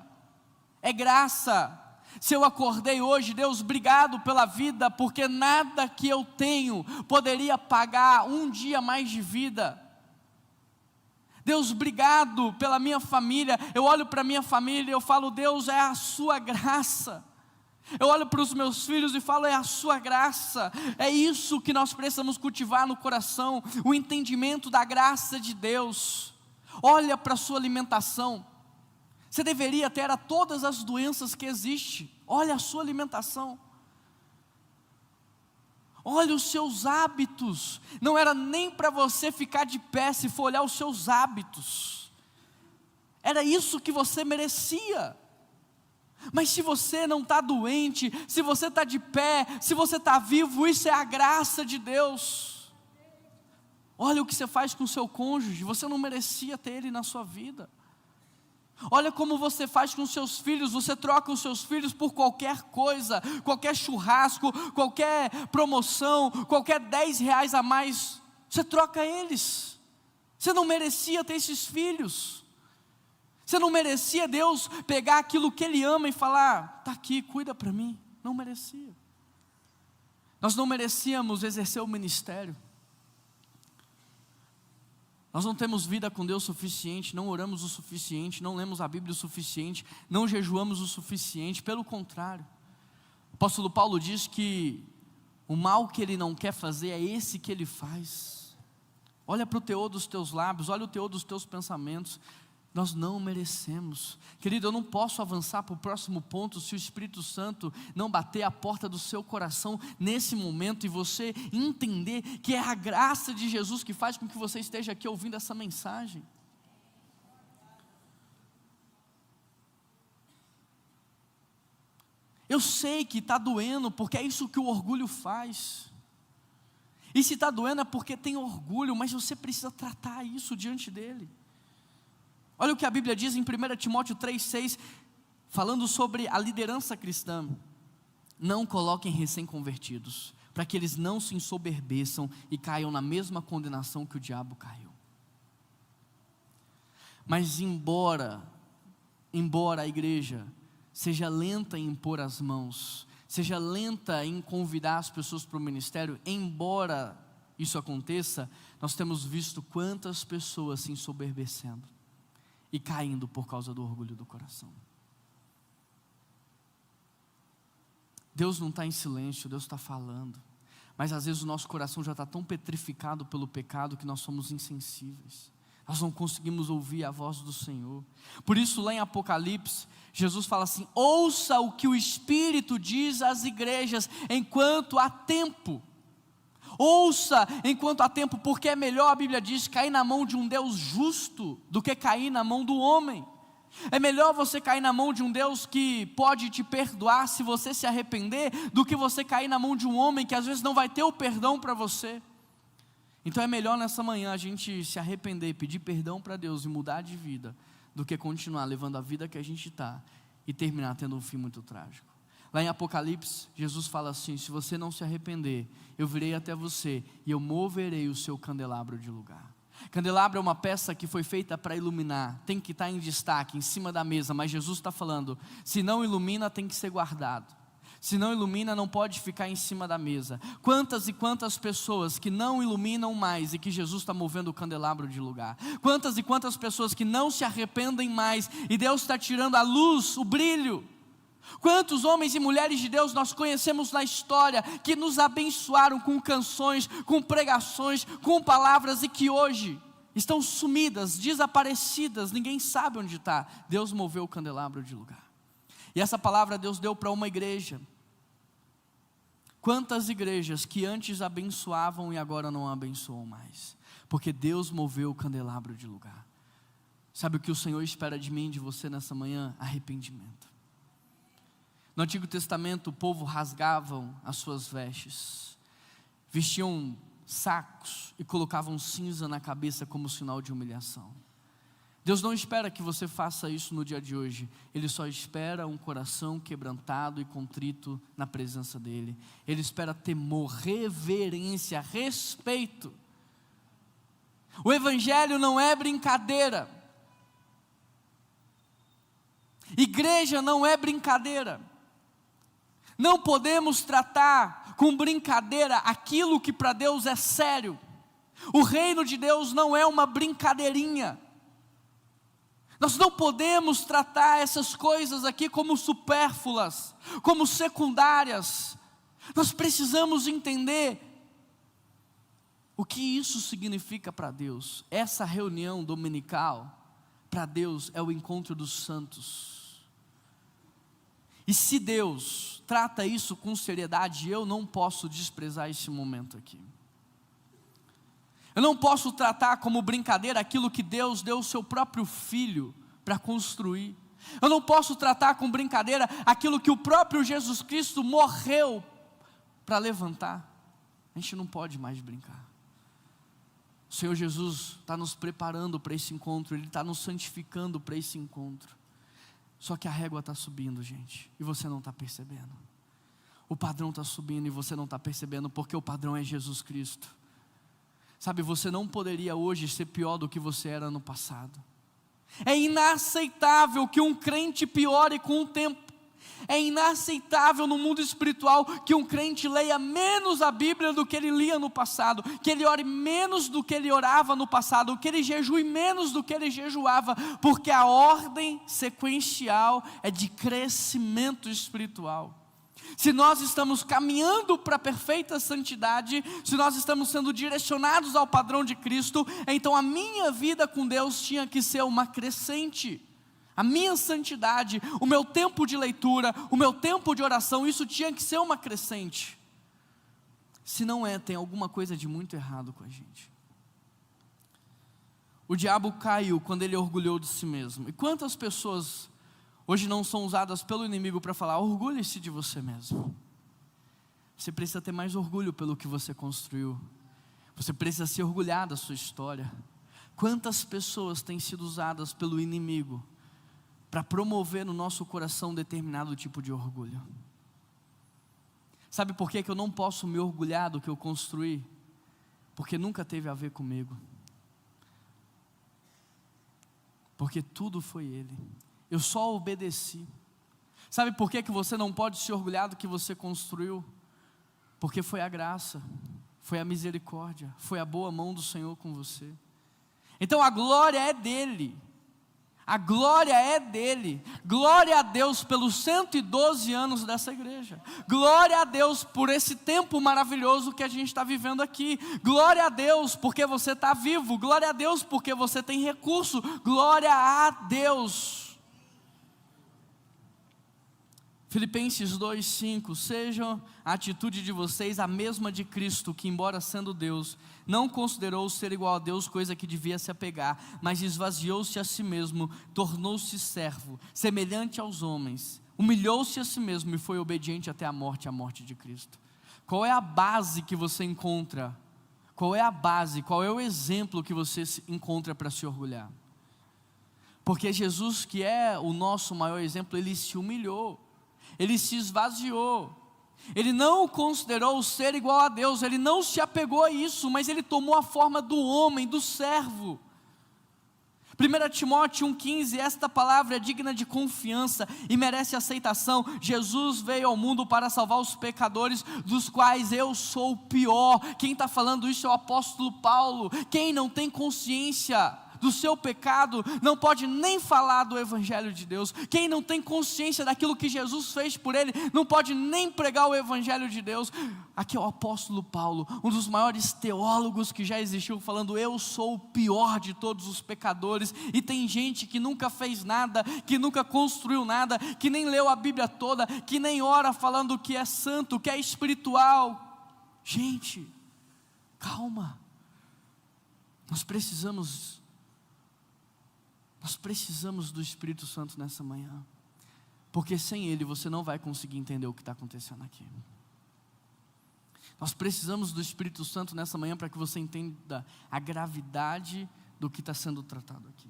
É graça. Se eu acordei hoje, Deus, obrigado pela vida, porque nada que eu tenho poderia pagar um dia mais de vida. Deus, obrigado pela minha família. Eu olho para a minha família e eu falo, Deus, é a sua graça. Eu olho para os meus filhos e falo, é a sua graça. É isso que nós precisamos cultivar no coração, o entendimento da graça de Deus. Olha para a sua alimentação. Você deveria ter a todas as doenças que existem. Olha a sua alimentação. Olha os seus hábitos. Não era nem para você ficar de pé, se for olhar os seus hábitos. Era isso que você merecia. Mas se você não está doente, se você está de pé, se você está vivo, isso é a graça de Deus. Olha o que você faz com o seu cônjuge, você não merecia ter ele na sua vida. Olha como você faz com os seus filhos, você troca os seus filhos por qualquer coisa, qualquer churrasco, qualquer promoção, qualquer 10 reais a mais, você troca eles. Você não merecia ter esses filhos. Você não merecia Deus pegar aquilo que Ele ama e falar, está aqui, cuida para mim. Não merecia. Nós não merecíamos exercer o ministério. Nós não temos vida com Deus suficiente, não oramos o suficiente, não lemos a Bíblia o suficiente, não jejuamos o suficiente, pelo contrário. O apóstolo Paulo diz que o mal que ele não quer fazer é esse que ele faz. Olha para o teor dos teus lábios, olha o teor dos teus pensamentos. Nós não merecemos. Querido, eu não posso avançar para o próximo ponto se o Espírito Santo não bater a porta do seu coração nesse momento e você entender que é a graça de Jesus que faz com que você esteja aqui ouvindo essa mensagem. Eu sei que está doendo, porque é isso que o orgulho faz. E se está doendo é porque tem orgulho, mas você precisa tratar isso diante dele. Olha o que a Bíblia diz em 1 Timóteo 3,6, falando sobre a liderança cristã. Não coloquem recém-convertidos, para que eles não se ensoberbeçam e caiam na mesma condenação que o diabo caiu. Mas embora a igreja seja lenta em impor as mãos, seja lenta em convidar as pessoas para o ministério, embora isso aconteça, nós temos visto quantas pessoas se ensoberbecendo e caindo por causa do orgulho do coração. Deus não está em silêncio, Deus está falando, mas às vezes o nosso coração já está tão petrificado pelo pecado que nós somos insensíveis, nós não conseguimos ouvir a voz do Senhor. Por isso lá em Apocalipse, Jesus fala assim, ouça o que o Espírito diz às igrejas, enquanto há tempo. Ouça enquanto há tempo, porque é melhor, a Bíblia diz, cair na mão de um Deus justo do que cair na mão do homem. É melhor você cair na mão de um Deus que pode te perdoar se você se arrepender, do que você cair na mão de um homem que às vezes não vai ter o perdão para você. Então é melhor nessa manhã a gente se arrepender, pedir perdão para Deus e mudar de vida, do que continuar levando a vida que a gente está e terminar tendo um fim muito trágico. Lá em Apocalipse, Jesus fala assim: se você não se arrepender, eu virei até você e eu moverei o seu candelabro de lugar. Candelabro é uma peça que foi feita para iluminar, tem que estar em destaque, em cima da mesa, mas Jesus está falando, se não ilumina tem que ser guardado. Se não ilumina não pode ficar em cima da mesa. Quantas e quantas pessoas que não iluminam mais e que Jesus está movendo o candelabro de lugar. Quantas e quantas pessoas que não se arrependem mais e Deus está tirando a luz, o brilho. Quantos homens e mulheres de Deus nós conhecemos na história que nos abençoaram com canções, com pregações, com palavras e que hoje estão sumidas, desaparecidas, ninguém sabe onde está. Deus moveu o candelabro de lugar. E essa palavra Deus deu para uma igreja. Quantas igrejas que antes abençoavam e agora não abençoam mais? Porque Deus moveu o candelabro de lugar. Sabe o que o Senhor espera de mim e de você nessa manhã? Arrependimento. No Antigo Testamento o povo rasgavam as suas vestes, vestiam sacos e colocavam cinza na cabeça como sinal de humilhação. Deus não espera que você faça isso no dia de hoje. Ele só espera um coração quebrantado e contrito na presença dEle. Ele espera temor, reverência, respeito. O Evangelho não é brincadeira. Igreja não é brincadeira. Não podemos tratar com brincadeira aquilo que para Deus é sério. O reino de Deus não é uma brincadeirinha. Nós não podemos tratar essas coisas aqui como supérfluas, como secundárias. Nós precisamos entender o que isso significa para Deus. Essa reunião dominical, para Deus, é o encontro dos santos. E se Deus trata isso com seriedade, eu não posso desprezar esse momento aqui. Eu não posso tratar como brincadeira aquilo que Deus deu o seu próprio Filho para construir. Eu não posso tratar com brincadeira aquilo que o próprio Jesus Cristo morreu para levantar. A gente não pode mais brincar. O Senhor Jesus está nos preparando para esse encontro, Ele está nos santificando para esse encontro. Só que a régua está subindo, gente, e você não está percebendo. O padrão está subindo e você não está percebendo, porque o padrão é Jesus Cristo. Sabe, você não poderia hoje ser pior do que você era no passado. É inaceitável que um crente piore com o tempo. É inaceitável no mundo espiritual que um crente leia menos a Bíblia do que ele lia no passado, que ele ore menos do que ele orava no passado, que ele jejue menos do que ele jejuava, porque a ordem sequencial é de crescimento espiritual. Se nós estamos caminhando para a perfeita santidade, se nós estamos sendo direcionados ao padrão de Cristo, então a minha vida com Deus tinha que ser uma crescente. A minha santidade, o meu tempo de leitura, o meu tempo de oração, isso tinha que ser uma crescente. Se não é, tem alguma coisa de muito errado com a gente. O diabo caiu quando ele orgulhou de si mesmo. E quantas pessoas hoje não são usadas pelo inimigo para falar: orgulhe-se de você mesmo. Você precisa ter mais orgulho pelo que você construiu. Você precisa se orgulhar da sua história. Quantas pessoas têm sido usadas pelo inimigo para promover no nosso coração determinado tipo de orgulho? Sabe por que eu não posso me orgulhar do que eu construí? Porque nunca teve a ver comigo. Porque tudo foi Ele. Eu só obedeci. Sabe por que você não pode se orgulhar do que você construiu? Porque foi a graça, foi a misericórdia, foi a boa mão do Senhor com você. Então a glória é dEle. A glória é dEle. Glória a Deus pelos 112 anos dessa igreja. Glória a Deus por esse tempo maravilhoso que a gente está vivendo aqui. Glória a Deus porque você está vivo. Glória a Deus porque você tem recurso. Glória a Deus. Filipenses 2:5, seja a atitude de vocês a mesma de Cristo, que embora sendo Deus, não considerou ser igual a Deus coisa que devia se apegar, mas esvaziou-se a si mesmo, tornou-se servo, semelhante aos homens, humilhou-se a si mesmo e foi obediente até a morte de Cristo. Qual é a base que você encontra? Qual é a base, qual é o exemplo que você encontra para se orgulhar? Porque Jesus, que é o nosso maior exemplo, Ele se humilhou. Ele se esvaziou. Ele não considerou o ser igual a Deus, ele não se apegou a isso, mas ele tomou a forma do homem, do servo. 1 Timóteo 1,15, esta palavra é digna de confiança e merece aceitação. Jesus veio ao mundo para salvar os pecadores, dos quais eu sou o pior. Quem está falando isso é o apóstolo Paulo. Quem não tem consciência do seu pecado, não pode nem falar do Evangelho de Deus. Quem não tem consciência daquilo que Jesus fez por ele, não pode nem pregar o Evangelho de Deus. Aqui é o apóstolo Paulo, um dos maiores teólogos que já existiu, falando: eu sou o pior de todos os pecadores. E tem gente que nunca fez nada, que nunca construiu nada, que nem leu a Bíblia toda, que nem ora falando que é santo, que é espiritual. Gente, calma. Nós precisamos do Espírito Santo nessa manhã, porque sem Ele você não vai conseguir entender o que está acontecendo aqui. Nós precisamos do Espírito Santo nessa manhã para que você entenda a gravidade do que está sendo tratado aqui.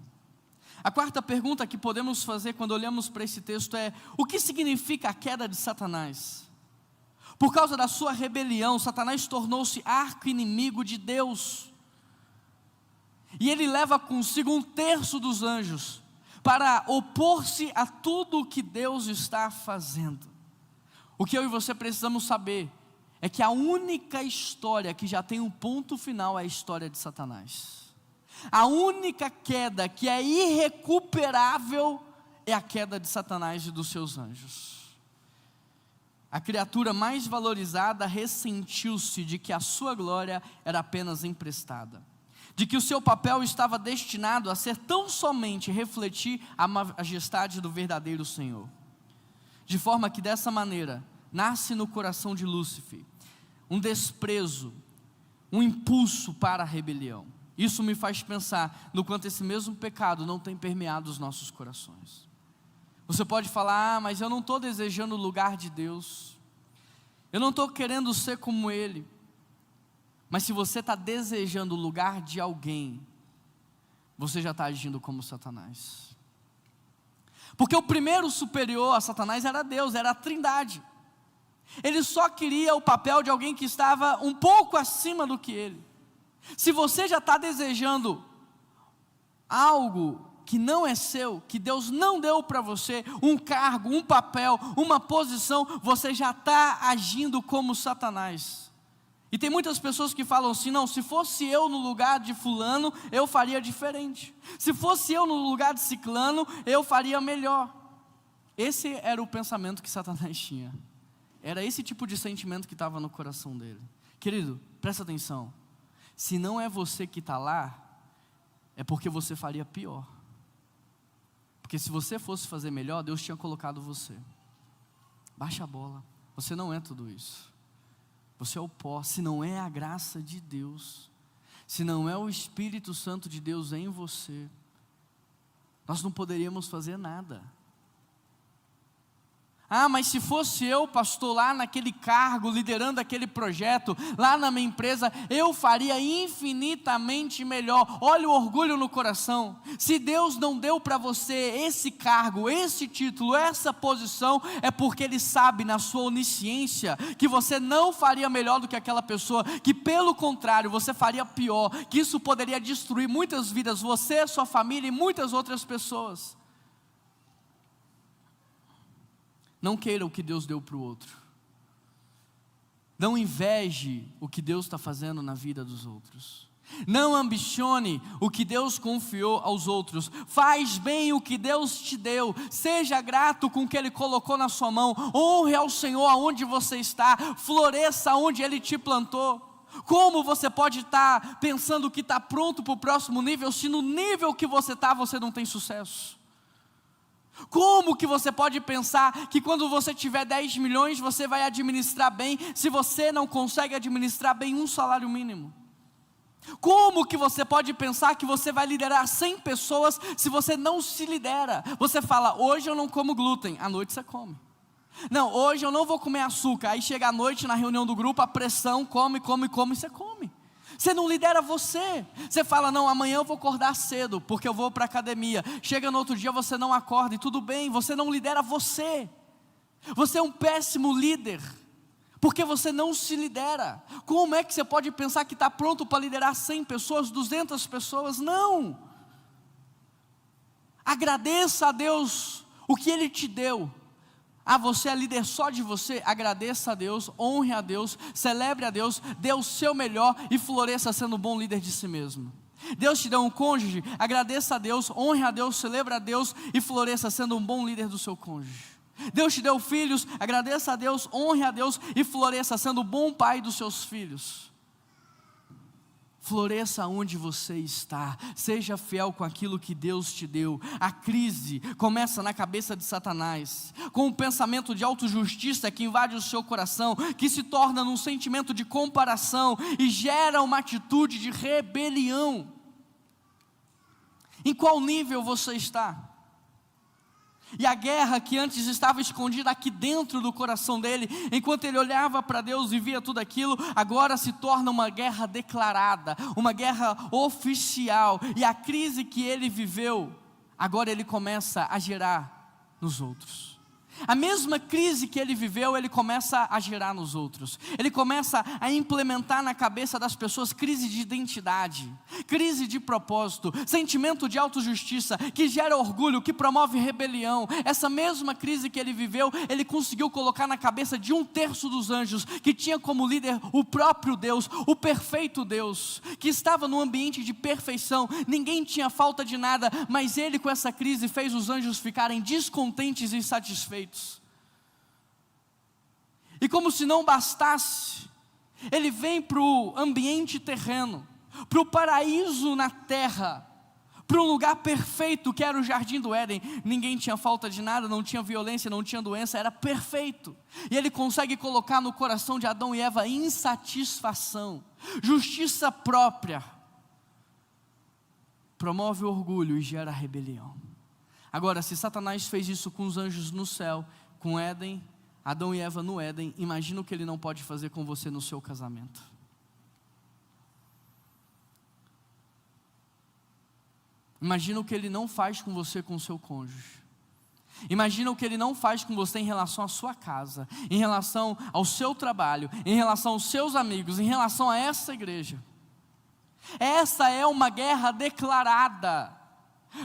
A quarta pergunta que podemos fazer quando olhamos para esse texto é: o que significa a queda de Satanás? Por causa da sua rebelião, Satanás tornou-se arqui-inimigo de Deus. E ele leva consigo 1/3 dos anjos para opor-se a tudo o que Deus está fazendo. O que eu e você precisamos saber é que a única história que já tem um ponto final é a história de Satanás. A única queda que é irrecuperável é a queda de Satanás e dos seus anjos. A criatura mais valorizada ressentiu-se de que a sua glória era apenas emprestada, de que o seu papel estava destinado a ser tão somente refletir a majestade do verdadeiro Senhor. De forma que dessa maneira, nasce no coração de Lúcifer um desprezo, um impulso para a rebelião. Isso me faz pensar no quanto esse mesmo pecado não tem permeado os nossos corações. Você pode falar: mas eu não estou desejando o lugar de Deus, eu não estou querendo ser como Ele. Mas se você está desejando o lugar de alguém, você já está agindo como Satanás. Porque o primeiro superior a Satanás era Deus, era a Trindade. Ele só queria o papel de alguém que estava um pouco acima do que ele. Se você já está desejando algo que não é seu, que Deus não deu para você, um cargo, um papel, uma posição, você já está agindo como Satanás. E tem muitas pessoas que falam assim: não, se fosse eu no lugar de fulano, eu faria diferente. Se fosse eu no lugar de ciclano, eu faria melhor. Esse era o pensamento que Satanás tinha. Era esse tipo de sentimento que estava no coração dele. Querido, presta atenção. Se não é você que está lá, é porque você faria pior. Porque se você fosse fazer melhor, Deus tinha colocado você. Baixa a bola. Você não é tudo isso. Você é o pó. Se não é a graça de Deus, se não é o Espírito Santo de Deus em você, nós não poderíamos fazer nada. Ah, mas se fosse eu, pastor, lá naquele cargo, liderando aquele projeto, lá na minha empresa, eu faria infinitamente melhor. Olha o orgulho no coração. Se Deus não deu para você esse cargo, esse título, essa posição, é porque Ele sabe na sua onisciência que você não faria melhor do que aquela pessoa, que pelo contrário, você faria pior, que isso poderia destruir muitas vidas, você, sua família e muitas outras pessoas. Não queira o que Deus deu para o outro. Não inveje o que Deus está fazendo na vida dos outros. Não ambicione o que Deus confiou aos outros. Faz bem o que Deus te deu. Seja grato com o que Ele colocou na sua mão. Honre ao Senhor aonde você está. Floresça onde Ele te plantou. Como você pode estar pensando que está pronto para o próximo nível, se no nível que você está, você não tem sucesso? Como que você pode pensar que quando você tiver 10 milhões, você vai administrar bem, se você não consegue administrar bem um salário mínimo? Como que você pode pensar que você vai liderar 100 pessoas, se você não se lidera? Você fala: hoje eu não como glúten, à noite você come. Não, hoje eu não vou comer açúcar. Aí chega à noite na reunião do grupo, a pressão, come, você come. Você não lidera você. Você fala: não, amanhã eu vou acordar cedo, porque eu vou para a academia. Chega no outro dia, você não acorda, e tudo bem, você não lidera você. Você é um péssimo líder, porque você não se lidera. Como é que você pode pensar que está pronto para liderar 100 pessoas, 200 pessoas? Não! Agradeça a Deus o que Ele te deu. Você é líder só de você, agradeça a Deus, honre a Deus, celebre a Deus, dê o seu melhor e floresça sendo um bom líder de si mesmo. Deus te deu um cônjuge, agradeça a Deus, honre a Deus, celebre a Deus e floresça sendo um bom líder do seu cônjuge. Deus te deu filhos, agradeça a Deus, honre a Deus e floresça sendo um bom pai dos seus filhos. Floresça onde você está, seja fiel com aquilo que Deus te deu. A crise começa na cabeça de Satanás, com um pensamento de autojustiça que invade o seu coração, que se torna num sentimento de comparação e gera uma atitude de rebelião. Em qual nível você está? E a guerra que antes estava escondida aqui dentro do coração dele, enquanto ele olhava para Deus e via tudo aquilo, agora se torna uma guerra declarada, uma guerra oficial. E a crise que ele viveu, agora ele começa a gerar nos outros. A mesma crise que ele viveu, ele começa a gerar nos outros. Ele começa a implementar na cabeça das pessoas crise de identidade, crise de propósito, sentimento de autojustiça, que gera orgulho, que promove rebelião. Essa mesma crise que ele viveu, ele conseguiu colocar na cabeça de 1/3 dos anjos, que tinha como líder o próprio Deus, o perfeito Deus, que estava num ambiente de perfeição, ninguém tinha falta de nada, mas ele com essa crise fez os anjos ficarem descontentes e insatisfeitos. E como se não bastasse, ele vem para o ambiente terreno, para o paraíso na terra, para um lugar perfeito que era o jardim do Éden. Ninguém tinha falta de nada, não tinha violência, não tinha doença, era perfeito. E ele consegue colocar no coração de Adão e Eva insatisfação, justiça própria, promove o orgulho e gera rebelião. Agora, se Satanás fez isso com os anjos no céu, com Éden, Adão e Eva no Éden, imagina o que ele não pode fazer com você no seu casamento. Imagina o que ele não faz com você com o seu cônjuge. Imagina o que ele não faz com você em relação à sua casa, em relação ao seu trabalho, em relação aos seus amigos, em relação a essa igreja. Essa é uma guerra declarada.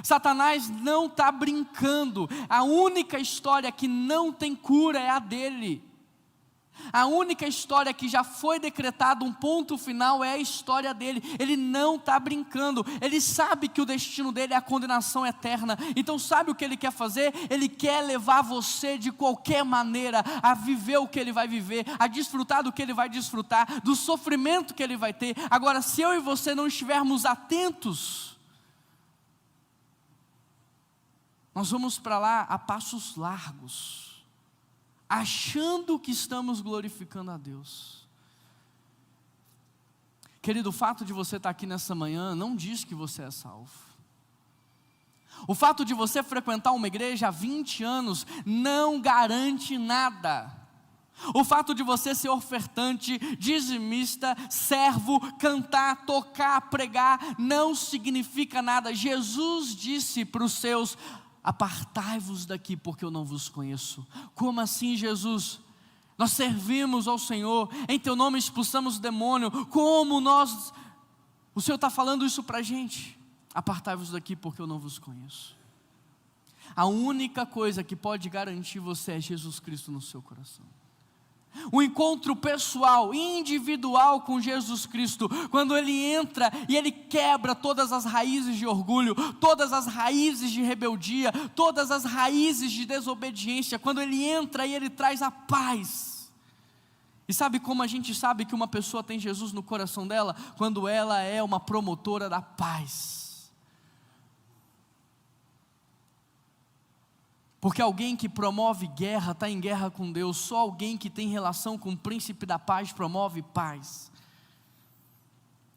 Satanás não está brincando. A única história que não tem cura é a dele. A única história que já foi decretada um ponto final é a história dele. Ele não está brincando. Ele sabe que o destino dele é a condenação eterna. Então sabe o que ele quer fazer? Ele quer levar você de qualquer maneira a viver o que ele vai viver, a desfrutar do que ele vai desfrutar, do sofrimento que ele vai ter. Agora, se eu e você não estivermos atentos, nós vamos para lá a passos largos, achando que estamos glorificando a Deus. Querido, o fato de você estar aqui nessa manhã não diz que você é salvo. O fato de você frequentar uma igreja há 20 anos não garante nada. O fato de você ser ofertante, dizimista, servo, cantar, tocar, pregar, não significa nada. Jesus disse para os seus: apartai-vos daqui, porque eu não vos conheço. Como assim, Jesus? Nós servimos ao Senhor, em teu nome expulsamos o demônio. Como nós... O Senhor está falando isso para a gente. Apartai-vos daqui, porque eu não vos conheço. A única coisa que pode garantir você é Jesus Cristo no seu coração. O encontro pessoal, individual com Jesus Cristo, quando Ele entra e Ele quebra todas as raízes de orgulho, todas as raízes de rebeldia, todas as raízes de desobediência, quando Ele entra e Ele traz a paz. E sabe como a gente sabe que uma pessoa tem Jesus no coração dela? Quando ela é uma promotora da paz. Porque alguém que promove guerra está em guerra com Deus. Só alguém que tem relação com o príncipe da paz promove paz.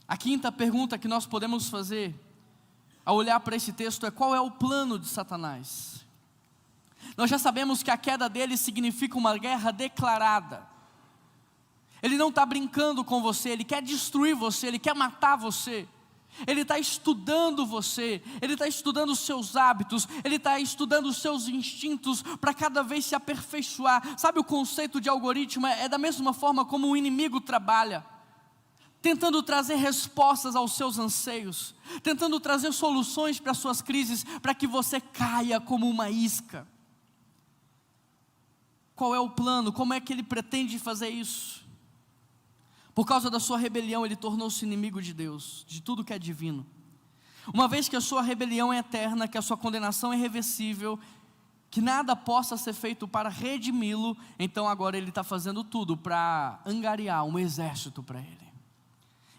A quinta pergunta que nós podemos fazer ao olhar para esse texto é: qual é o plano de Satanás? Nós já sabemos que a queda dele significa uma guerra declarada. Ele não está brincando com você, ele quer destruir você, ele quer matar você. Ele está estudando você, Ele está estudando os seus hábitos, Ele está estudando os seus instintos para cada vez se aperfeiçoar. Sabe, o conceito de algoritmo é da mesma forma como o inimigo trabalha, tentando trazer respostas aos seus anseios, tentando trazer soluções para as suas crises, para que você caia como uma isca. Qual é o plano? Como é que ele pretende fazer isso? Por causa da sua rebelião, ele tornou-se inimigo de Deus, de tudo que é divino. Uma vez que a sua rebelião é eterna, que a sua condenação é irreversível, que nada possa ser feito para redimi-lo, então agora ele está fazendo tudo para angariar um exército para ele.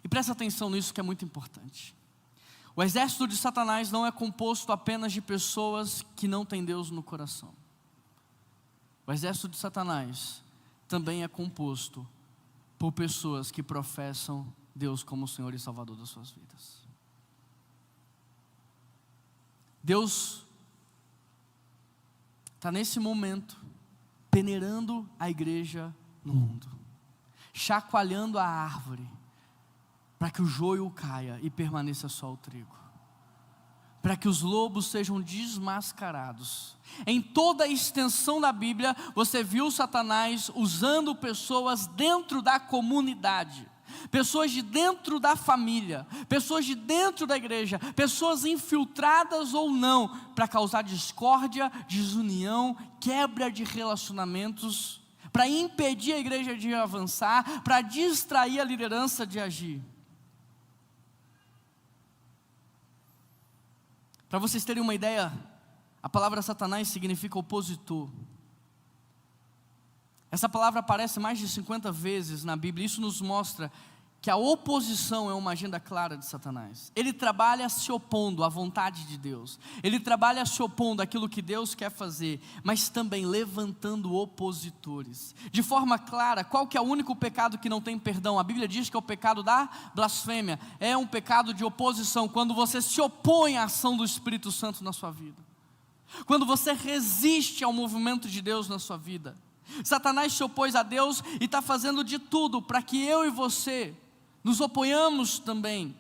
E presta atenção nisso que é muito importante. O exército de Satanás não é composto apenas de pessoas que não têm Deus no coração. O exército de Satanás também é composto por pessoas que professam Deus como Senhor e Salvador das suas vidas. Deus está nesse momento peneirando a igreja no mundo, chacoalhando a árvore, para que o joio caia e permaneça só o trigo, para que os lobos sejam desmascarados. Em toda a extensão da Bíblia, você viu Satanás usando pessoas dentro da comunidade, pessoas de dentro da família, pessoas de dentro da igreja, pessoas infiltradas ou não, para causar discórdia, desunião, quebra de relacionamentos, para impedir a igreja de avançar, para distrair a liderança de agir. Para vocês terem uma ideia, a palavra Satanás significa opositor. Essa palavra aparece mais de 50 vezes na Bíblia. Isso nos mostra que a oposição é uma agenda clara de Satanás. Ele trabalha se opondo à vontade de Deus. Ele trabalha se opondo àquilo que Deus quer fazer, mas também levantando opositores. De forma clara, qual que é o único pecado que não tem perdão? A Bíblia diz que é o pecado da blasfêmia. É um pecado de oposição, quando você se opõe à ação do Espírito Santo na sua vida. Quando você resiste ao movimento de Deus na sua vida. Satanás se opôs a Deus e está fazendo de tudo para que eu e você nos oponhamos também.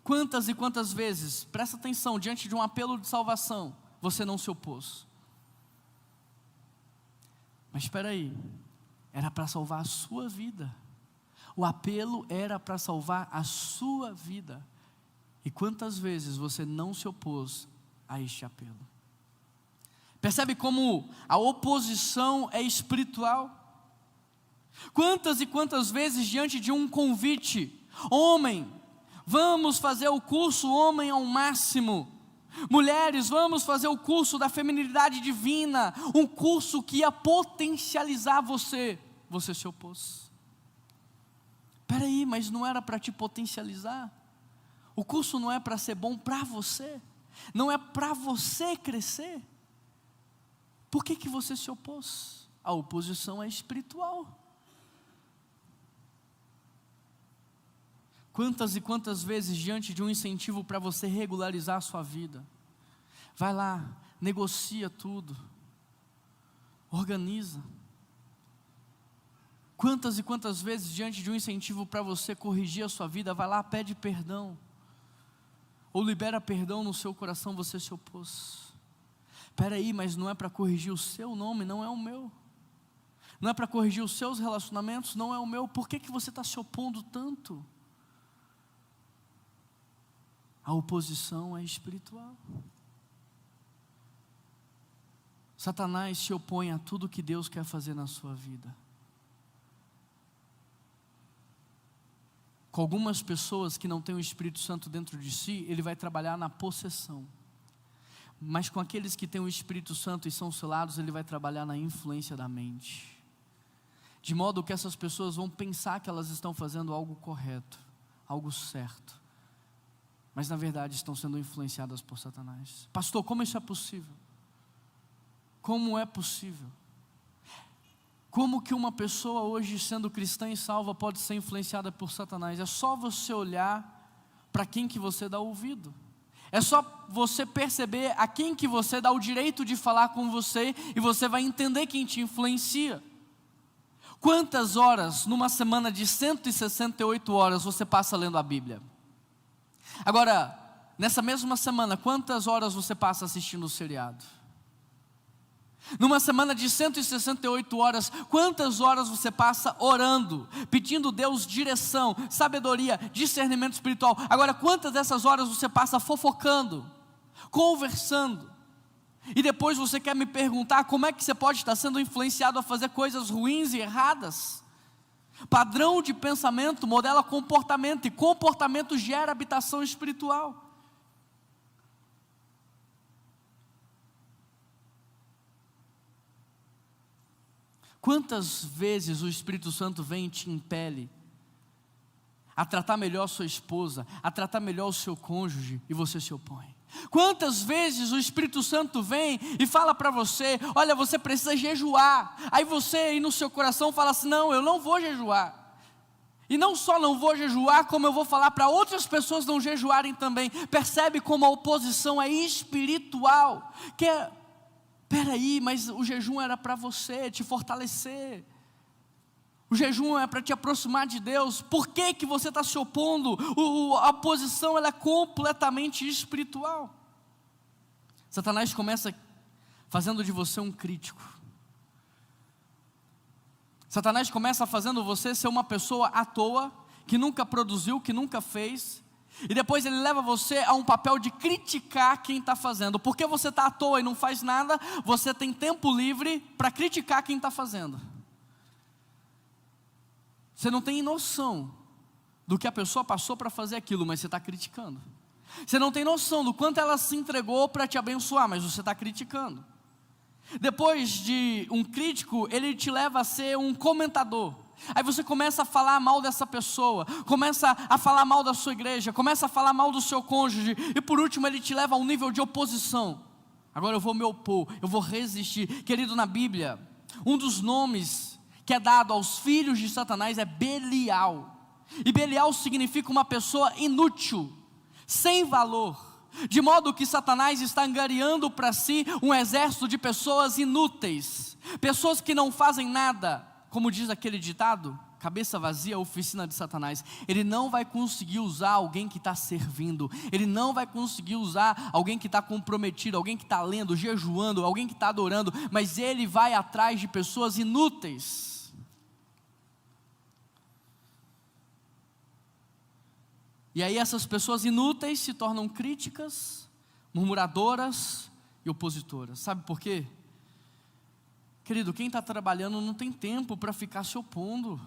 Quantas e quantas vezes, presta atenção, diante de um apelo de salvação, você não se opôs? Mas espera aí, era para salvar a sua vida. O apelo era para salvar a sua vida. E quantas vezes você não se opôs a este apelo? Percebe como a oposição é espiritual? Quantas e quantas vezes diante de um convite, homem, vamos fazer o curso Homem ao Máximo, mulheres, vamos fazer o curso da feminilidade divina, um curso que ia potencializar você se opôs. Espera aí, mas não era para te potencializar? O curso não é para ser bom para você? Não é para você crescer? Por que você se opôs? A oposição é espiritual. Quantas e quantas vezes diante de um incentivo para você regularizar a sua vida, vai lá, negocia tudo, organiza. Quantas e quantas vezes diante de um incentivo para você corrigir a sua vida, vai lá, pede perdão, ou libera perdão no seu coração, você se opôs. Espera aí, mas não é para corrigir o seu nome, não é o meu. Não é para corrigir os seus relacionamentos, não é o meu. Por que você está se opondo tanto? A oposição é espiritual. Satanás se opõe a tudo que Deus quer fazer na sua vida. Com algumas pessoas que não têm o Espírito Santo dentro de si, ele vai trabalhar na possessão. Mas com aqueles que têm o Espírito Santo e são selados, ele vai trabalhar na influência da mente. De modo que essas pessoas vão pensar que elas estão fazendo algo correto, algo certo. Mas na verdade estão sendo influenciadas por Satanás. Pastor, como isso é possível? Como é possível? Como que uma pessoa hoje sendo cristã e salva pode ser influenciada por Satanás? É só você olhar para quem que você dá ouvido. É só você perceber a quem que você dá o direito de falar com você e você vai entender quem te influencia. Quantas horas numa semana de 168 horas você passa lendo a Bíblia? Agora, nessa mesma semana, quantas horas você passa assistindo o seriado? Numa semana de 168 horas, quantas horas você passa orando, pedindo a Deus direção, sabedoria, discernimento espiritual? Agora, quantas dessas horas você passa fofocando, conversando? E depois você quer me perguntar como é que você pode estar sendo influenciado a fazer coisas ruins e erradas? Padrão de pensamento modela comportamento, e comportamento gera habitação espiritual. Quantas vezes o Espírito Santo vem e te impele a tratar melhor sua esposa, a tratar melhor o seu cônjuge, e você se opõe? Quantas vezes o Espírito Santo vem e fala para você: olha, você precisa jejuar. Aí você aí no seu coração fala assim: não, eu não vou jejuar. E não só não vou jejuar, como eu vou falar para outras pessoas não jejuarem também. Percebe como a oposição é espiritual? Peraí, mas o jejum era para você, te fortalecer. O jejum é para te aproximar de Deus. Por que que você está se opondo? A oposição ela é completamente espiritual. Satanás começa fazendo de você um crítico. Satanás começa fazendo você ser uma pessoa à toa, que nunca produziu, que nunca fez. E depois ele leva você a um papel de criticar quem está fazendo. Porque você está à toa e não faz nada, você tem tempo livre para criticar quem está fazendo. Você não tem noção do que a pessoa passou para fazer aquilo, mas você está criticando. Você não tem noção do quanto ela se entregou para te abençoar, mas você está criticando. Depois de um crítico, ele te leva a ser um comentador. Aí você começa a falar mal dessa pessoa, começa a falar mal da sua igreja, começa a falar mal do seu cônjuge, e por último ele te leva a um nível de oposição. Agora eu vou me opor, eu vou resistir. Querido, na Bíblia, um dos nomes que é dado aos filhos de Satanás é Belial. E Belial significa uma pessoa inútil, sem valor. De modo que Satanás está angariando para si um exército de pessoas inúteis, pessoas que não fazem nada. Como diz aquele ditado, cabeça vazia, oficina de Satanás. Ele não vai conseguir usar alguém que está servindo. Ele não vai conseguir usar alguém que está comprometido, alguém que está lendo, jejuando, alguém que está adorando. Mas ele vai atrás de pessoas inúteis. E aí essas pessoas inúteis se tornam críticas, murmuradoras e opositoras. Sabe por quê? Querido, quem está trabalhando não tem tempo para ficar se opondo.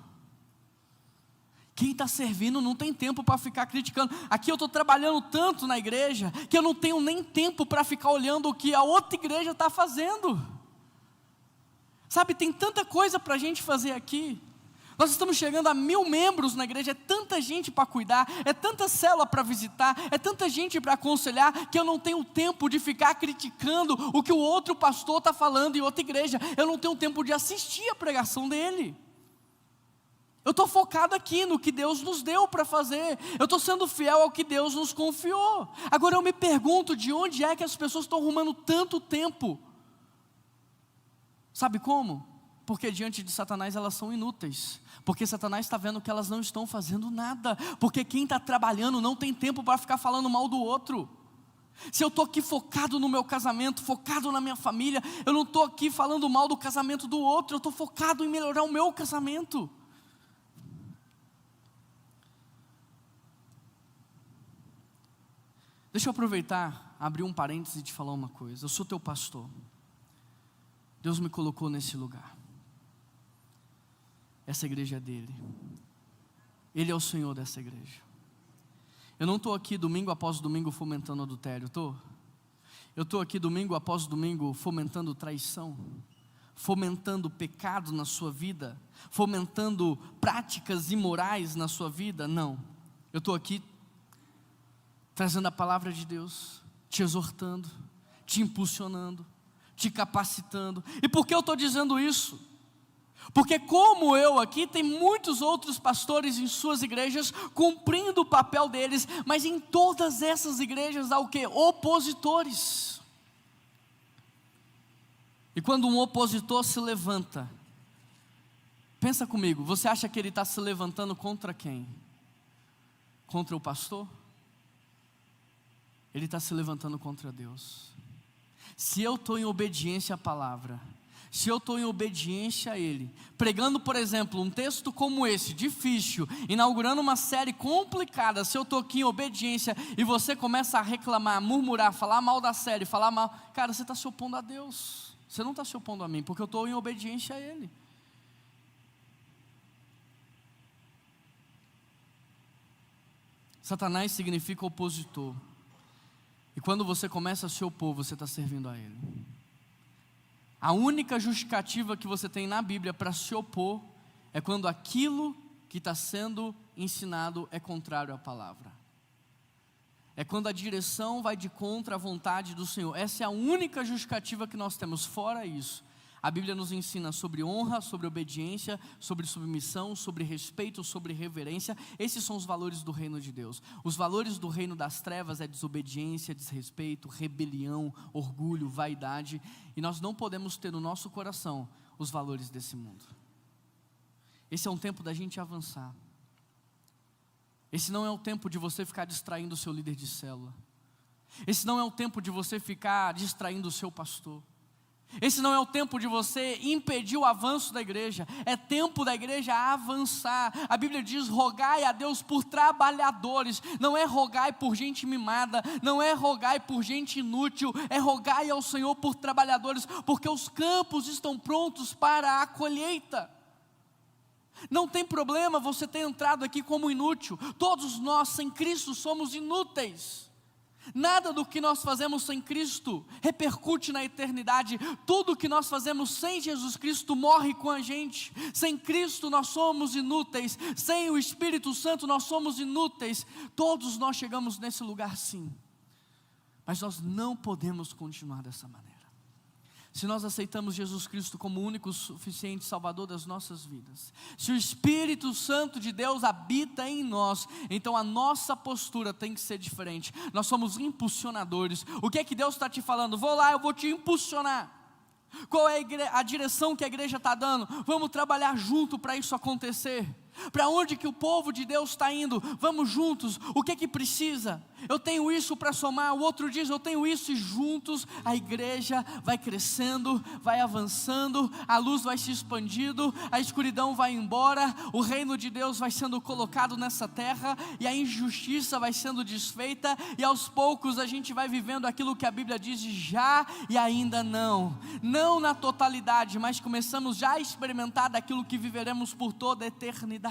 Quem está servindo não tem tempo para ficar criticando. Aqui eu estou trabalhando tanto na igreja que eu não tenho nem tempo para ficar olhando o que a outra igreja está fazendo. Sabe, tem tanta coisa para a gente fazer aqui. Nós estamos chegando a 1000 membros na igreja, é tanta gente para cuidar, é tanta célula para visitar, é tanta gente para aconselhar, que eu não tenho tempo de ficar criticando o que o outro pastor está falando em outra igreja. Eu não tenho tempo de assistir a pregação dele. Eu estou focado aqui no que Deus nos deu para fazer. Eu estou sendo fiel ao que Deus nos confiou. Agora eu me pergunto, de onde é que as pessoas estão arrumando tanto tempo? Sabe como? Porque diante de Satanás elas são inúteis. Porque Satanás está vendo que elas não estão fazendo nada. Porque quem está trabalhando não tem tempo para ficar falando mal do outro. Se eu estou aqui focado no meu casamento, focado na minha família, eu não estou aqui falando mal do casamento do outro, eu estou focado em melhorar o meu casamento. Deixa eu aproveitar, abrir um parênteses e te falar uma coisa. Eu sou teu pastor. Deus me colocou nesse lugar. Essa igreja é dele. Ele é o Senhor dessa igreja. Eu não estou aqui domingo após domingo fomentando adultério, estou? Eu estou aqui domingo após domingo fomentando traição, fomentando pecado na sua vida, fomentando práticas imorais na sua vida? Não. Eu estou aqui trazendo a palavra de Deus, te exortando, te impulsionando, te capacitando. E por que eu estou dizendo isso? Porque como eu aqui, tem muitos outros pastores em suas igrejas cumprindo o papel deles, mas em todas essas igrejas há o quê? Opositores. E quando um opositor se levanta, pensa comigo, você acha que ele está se levantando contra quem? Contra o pastor? ele está se levantando contra Deus. Se eu estou em obediência à palavra, se eu estou em obediência a Ele, pregando, por exemplo, um texto como esse, difícil, inaugurando uma série complicada, se eu estou aqui em obediência e você começa a reclamar, murmurar, falar mal da série, falar mal, cara, você está se opondo a Deus, você não está se opondo a mim, porque eu estou em obediência a Ele. Satanás significa opositor, e quando você começa a se opor, você está servindo a Ele. A única justificativa que você tem na Bíblia para se opor é quando aquilo que está sendo ensinado é contrário à palavra. É quando a direção vai de contra a vontade do Senhor. Essa é a única justificativa que nós temos. Fora isso, a Bíblia nos ensina sobre honra, sobre obediência, sobre submissão, sobre respeito, sobre reverência. Esses são os valores do reino de Deus. Os valores do reino das trevas é desobediência, desrespeito, rebelião, orgulho, vaidade. E nós não podemos ter no nosso coração os valores desse mundo. Esse é um tempo da gente avançar. Esse não é o tempo de você ficar distraindo o seu líder de célula. Esse não é o tempo de você ficar distraindo o seu pastor. Esse não é o tempo de você impedir o avanço da igreja. É tempo da igreja avançar. A Bíblia diz: rogai a Deus por trabalhadores. Não é rogai por gente mimada, não é rogai por gente inútil, é rogai ao Senhor por trabalhadores, porque os campos estão prontos para a colheita. Não tem problema você ter entrado aqui como inútil. Todos nós sem Cristo somos inúteis. Nada do que nós fazemos sem Cristo repercute na eternidade. Tudo que nós fazemos sem Jesus Cristo morre com a gente. Sem Cristo nós somos inúteis. Sem o Espírito Santo nós somos inúteis. Todos nós chegamos nesse lugar sim. Mas nós não podemos continuar dessa maneira. Se nós aceitamos Jesus Cristo como o único suficiente Salvador das nossas vidas, se o Espírito Santo de Deus habita em nós, então a nossa postura tem que ser diferente. Nós somos impulsionadores. O que é que Deus está te falando? Vou lá, eu vou te impulsionar. Qual é a direção que a igreja está dando? Vamos trabalhar junto para isso acontecer. Para onde que o povo de Deus está indo? Vamos juntos. O que é que precisa? Eu tenho isso para somar, o outro diz eu tenho isso, e juntos a igreja vai crescendo, vai avançando, a luz vai se expandindo, a escuridão vai embora, o reino de Deus vai sendo colocado nessa terra, e a injustiça vai sendo desfeita, e aos poucos a gente vai vivendo aquilo que a Bíblia diz de já e ainda não. Não na totalidade, mas começamos já a experimentar daquilo que viveremos por toda a eternidade.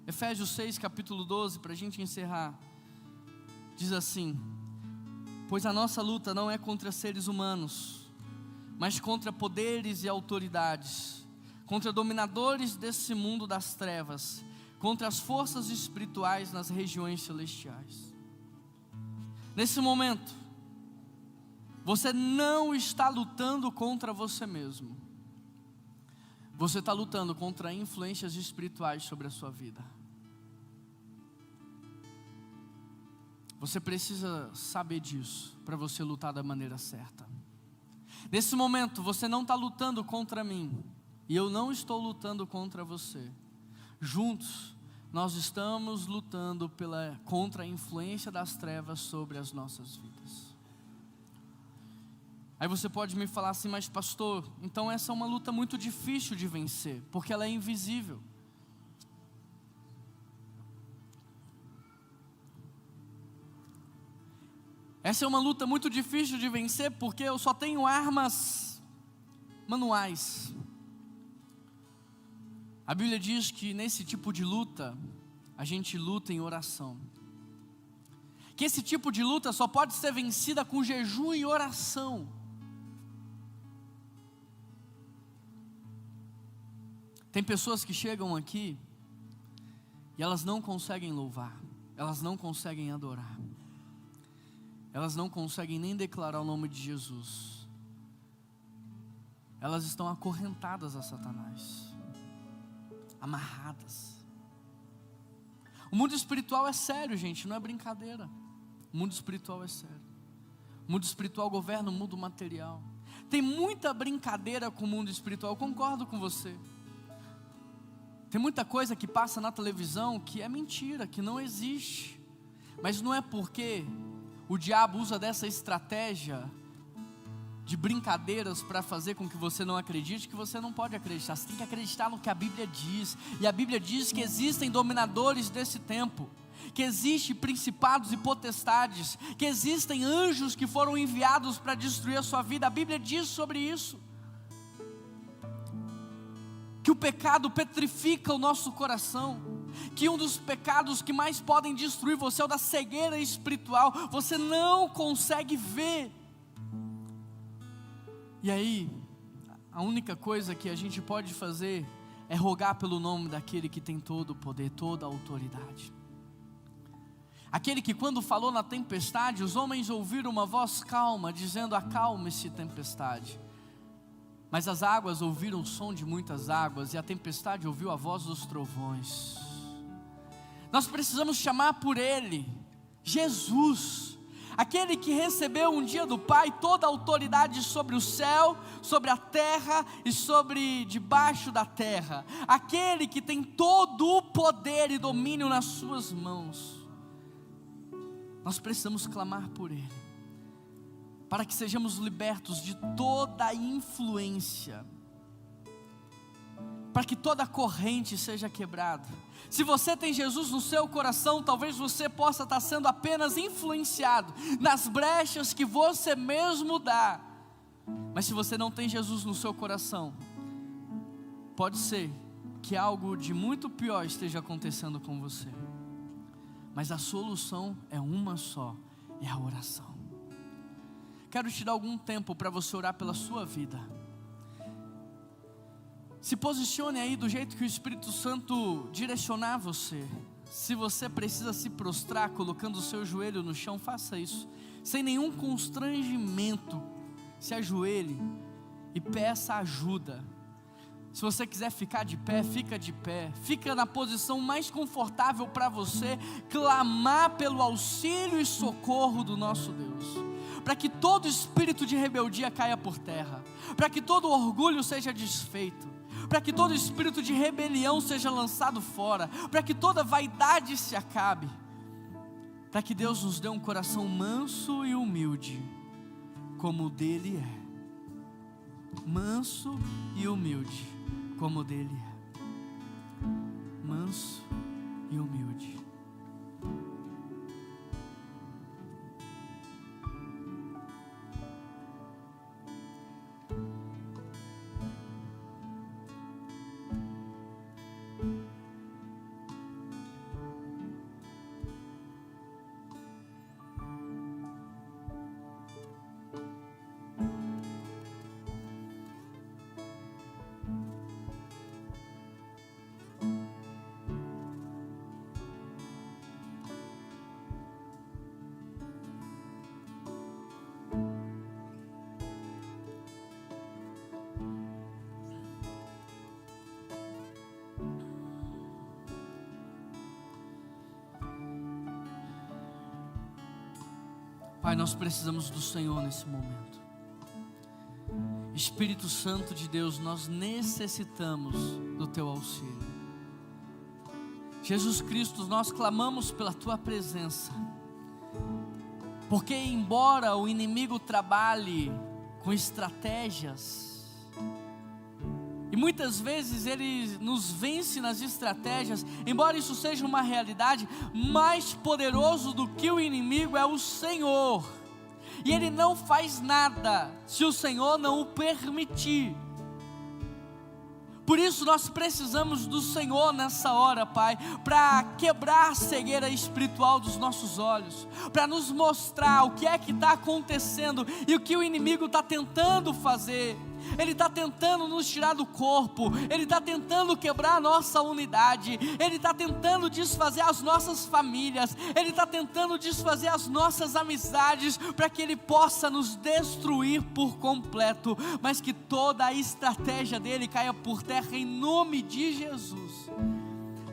Efésios 6, capítulo 12, para a gente encerrar, diz assim: pois a nossa luta não é contra seres humanos, mas contra poderes e autoridades, contra dominadores desse mundo das trevas, contra as forças espirituais nas regiões celestiais. Nesse momento, você não está lutando contra você mesmo. Você está lutando contra influências espirituais sobre a sua vida. Você precisa saber disso para você lutar da maneira certa. Nesse momento, você não está lutando contra mim, e eu não estou lutando contra você. Juntos, nós estamos lutando contra a influência das trevas sobre as nossas vidas. Aí você pode me falar assim: mas pastor, então essa é uma luta muito difícil de vencer, porque ela é invisível. Essa é uma luta muito difícil de vencer, porque eu só tenho armas manuais. A Bíblia diz que nesse tipo de luta, a gente luta em oração. Que esse tipo de luta só pode ser vencida com jejum e oração. Tem pessoas que chegam aqui e elas não conseguem louvar, elas não conseguem adorar, elas não conseguem nem declarar o nome de Jesus. Elas estão acorrentadas a Satanás, amarradas. O mundo espiritual é sério, gente, não é brincadeira. O mundo espiritual é sério. O mundo espiritual governa o mundo material. Tem muita brincadeira com o mundo espiritual, eu concordo com você. Tem muita coisa que passa na televisão que é mentira, que não existe. Mas não é porque o diabo usa dessa estratégia de brincadeiras para fazer com que você não acredite, que você não pode acreditar. Você tem que acreditar no que a Bíblia diz. E a Bíblia diz que existem dominadores desse tempo, que existem principados e potestades, que existem anjos que foram enviados para destruir a sua vida. A Bíblia diz sobre isso, que o pecado petrifica o nosso coração, que um dos pecados que mais podem destruir você é o da cegueira espiritual. Você não consegue ver. E aí, a única coisa que a gente pode fazer é rogar pelo nome daquele que tem todo o poder, toda a autoridade. Aquele que quando falou na tempestade, os homens ouviram uma voz calma, dizendo: acalme-se, tempestade. Mas as águas ouviram o som de muitas águas, e a tempestade ouviu a voz dos trovões. Nós precisamos chamar por Ele, Jesus, aquele que recebeu um dia do Pai toda a autoridade sobre o céu, sobre a terra e sobre debaixo da terra, aquele que tem todo o poder e domínio nas suas mãos. Nós precisamos clamar por Ele, para que sejamos libertos de toda influência, para que toda corrente seja quebrada. Se você tem Jesus no seu coração, talvez você possa estar sendo apenas influenciado nas brechas que você mesmo dá. Mas se você não tem Jesus no seu coração, pode ser que algo de muito pior esteja acontecendo com você. Mas a solução é uma só, é a oração. Quero te dar algum tempo para você orar pela sua vida. Se posicione aí do jeito que o Espírito Santo direcionar você. Se você precisa se prostrar colocando o seu joelho no chão, faça isso, sem nenhum constrangimento. Se ajoelhe e peça ajuda. Se você quiser ficar de pé, fica de pé. Fica na posição mais confortável para você clamar pelo auxílio e socorro do nosso Deus, para que todo espírito de rebeldia caia por terra, para que todo orgulho seja desfeito, para que todo espírito de rebelião seja lançado fora, para que toda vaidade se acabe, para que Deus nos dê um coração manso e humilde, como o dele é. Manso e humilde, como o dele é. Manso e humilde. Pai, nós precisamos do Senhor nesse momento. Espírito Santo de Deus, nós necessitamos do Teu auxílio. Jesus Cristo, nós clamamos pela Tua presença, porque embora o inimigo trabalhe com estratégias, e muitas vezes ele nos vence nas estratégias, embora isso seja uma realidade, mais poderoso do que o inimigo é o Senhor, e Ele não faz nada se o Senhor não o permitir. Por isso nós precisamos do Senhor nessa hora, Pai, para quebrar a cegueira espiritual dos nossos olhos, para nos mostrar o que é que está acontecendo e o que o inimigo está tentando fazer. Ele está tentando nos tirar do corpo, Ele está tentando quebrar a nossa unidade, Ele está tentando desfazer as nossas famílias, Ele está tentando desfazer as nossas amizades, para que Ele possa nos destruir por completo, mas que toda a estratégia dele caia por terra em nome de Jesus.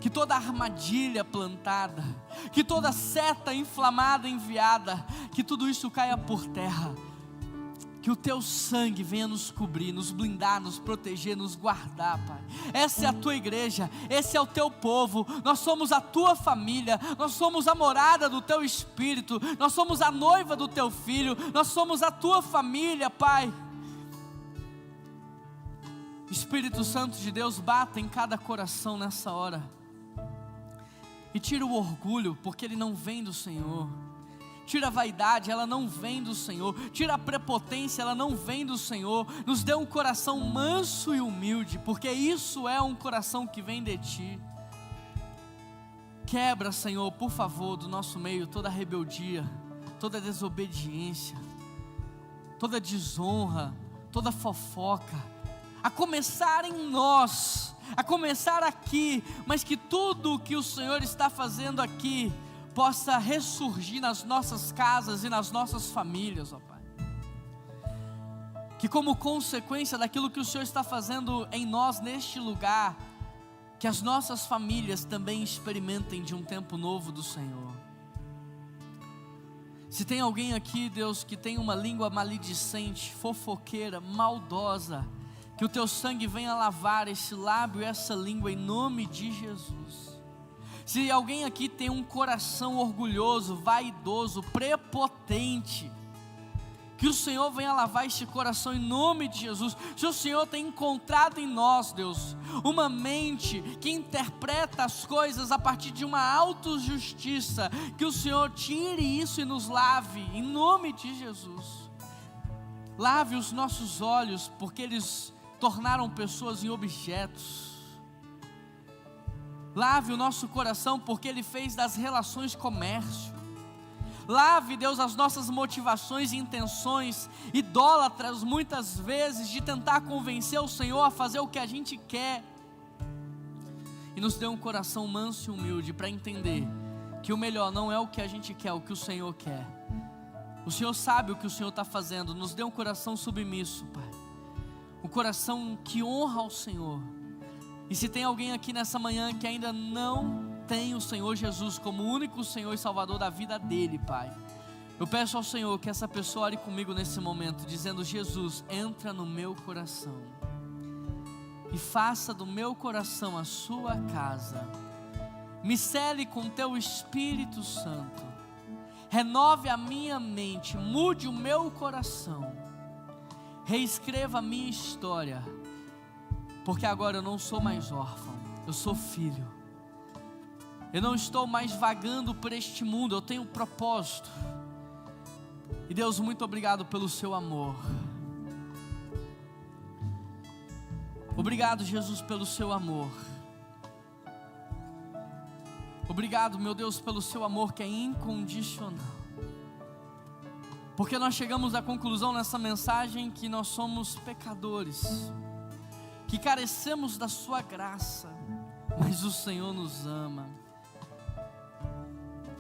Que toda armadilha plantada, que toda seta inflamada enviada, que tudo isso caia por terra. Que o teu sangue venha nos cobrir, nos blindar, nos proteger, nos guardar, Pai. Essa é a tua igreja, esse é o teu povo, nós somos a tua família, nós somos a morada do teu Espírito, nós somos a noiva do teu Filho, nós somos a tua família, Pai. Espírito Santo de Deus, bata em cada coração nessa hora, e tira o orgulho, porque ele não vem do Senhor. Tira a vaidade, ela não vem do Senhor. Tira a prepotência, ela não vem do Senhor. Nos dê um coração manso e humilde, porque isso é um coração que vem de Ti. Quebra, Senhor, por favor, do nosso meio toda rebeldia, toda desobediência, toda desonra, toda fofoca, a começar em nós, a começar aqui, mas que tudo o que o Senhor está fazendo aqui possa ressurgir nas nossas casas e nas nossas famílias, ó Pai. Que como consequência daquilo que o Senhor está fazendo em nós neste lugar, que as nossas famílias também experimentem de um tempo novo do Senhor. Se tem alguém aqui, Deus, que tem uma língua maledicente, fofoqueira, maldosa, que o Teu sangue venha lavar esse lábio e essa língua em nome de Jesus. Se alguém aqui tem um coração orgulhoso, vaidoso, prepotente, que o Senhor venha lavar este coração em nome de Jesus. Se o Senhor tem encontrado em nós, Deus, uma mente que interpreta as coisas a partir de uma autojustiça, que o Senhor tire isso e nos lave em nome de Jesus. Lave os nossos olhos, porque eles tornaram pessoas em objetos. Lave o nosso coração, porque Ele fez das relações comércio. Lave, Deus, as nossas motivações e intenções idólatras, muitas vezes, de tentar convencer o Senhor a fazer o que a gente quer. E nos dê um coração manso e humilde para entender que o melhor não é o que a gente quer, é o que o Senhor quer. O Senhor sabe o que o Senhor está fazendo. Nos dê um coração submisso, Pai. Um coração que honra ao Senhor. E se tem alguém aqui nessa manhã que ainda não tem o Senhor Jesus como o único Senhor e Salvador da vida dele, Pai, eu peço ao Senhor que essa pessoa ore comigo nesse momento, dizendo: Jesus, entra no meu coração e faça do meu coração a sua casa. Me cele com teu Espírito Santo, renove a minha mente, mude o meu coração, reescreva a minha história, porque agora eu não sou mais órfão, eu sou filho. Eu não estou mais vagando por este mundo, eu tenho um propósito. E Deus, muito obrigado pelo seu amor. Obrigado, Jesus, pelo seu amor. Obrigado, meu Deus, pelo seu amor que é incondicional. Porque nós chegamos à conclusão nessa mensagem que nós somos pecadores, que carecemos da sua graça, mas o Senhor nos ama.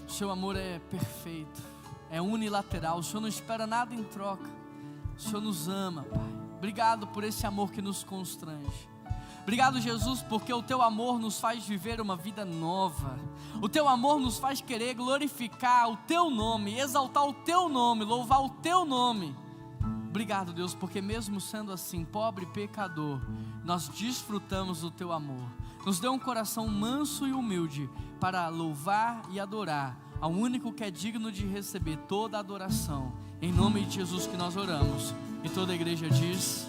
O seu amor é perfeito, é unilateral, o Senhor não espera nada em troca. O Senhor nos ama, Pai. Obrigado por esse amor que nos constrange. Obrigado, Jesus, porque o teu amor nos faz viver uma vida nova. O teu amor nos faz querer glorificar o teu nome, exaltar o teu nome, louvar o teu nome. Obrigado, Deus, porque mesmo sendo assim, pobre e pecador, nós desfrutamos do teu amor. Nos dê um coração manso e humilde para louvar e adorar ao único que é digno de receber toda a adoração. Em nome de Jesus que nós oramos. E toda a igreja diz...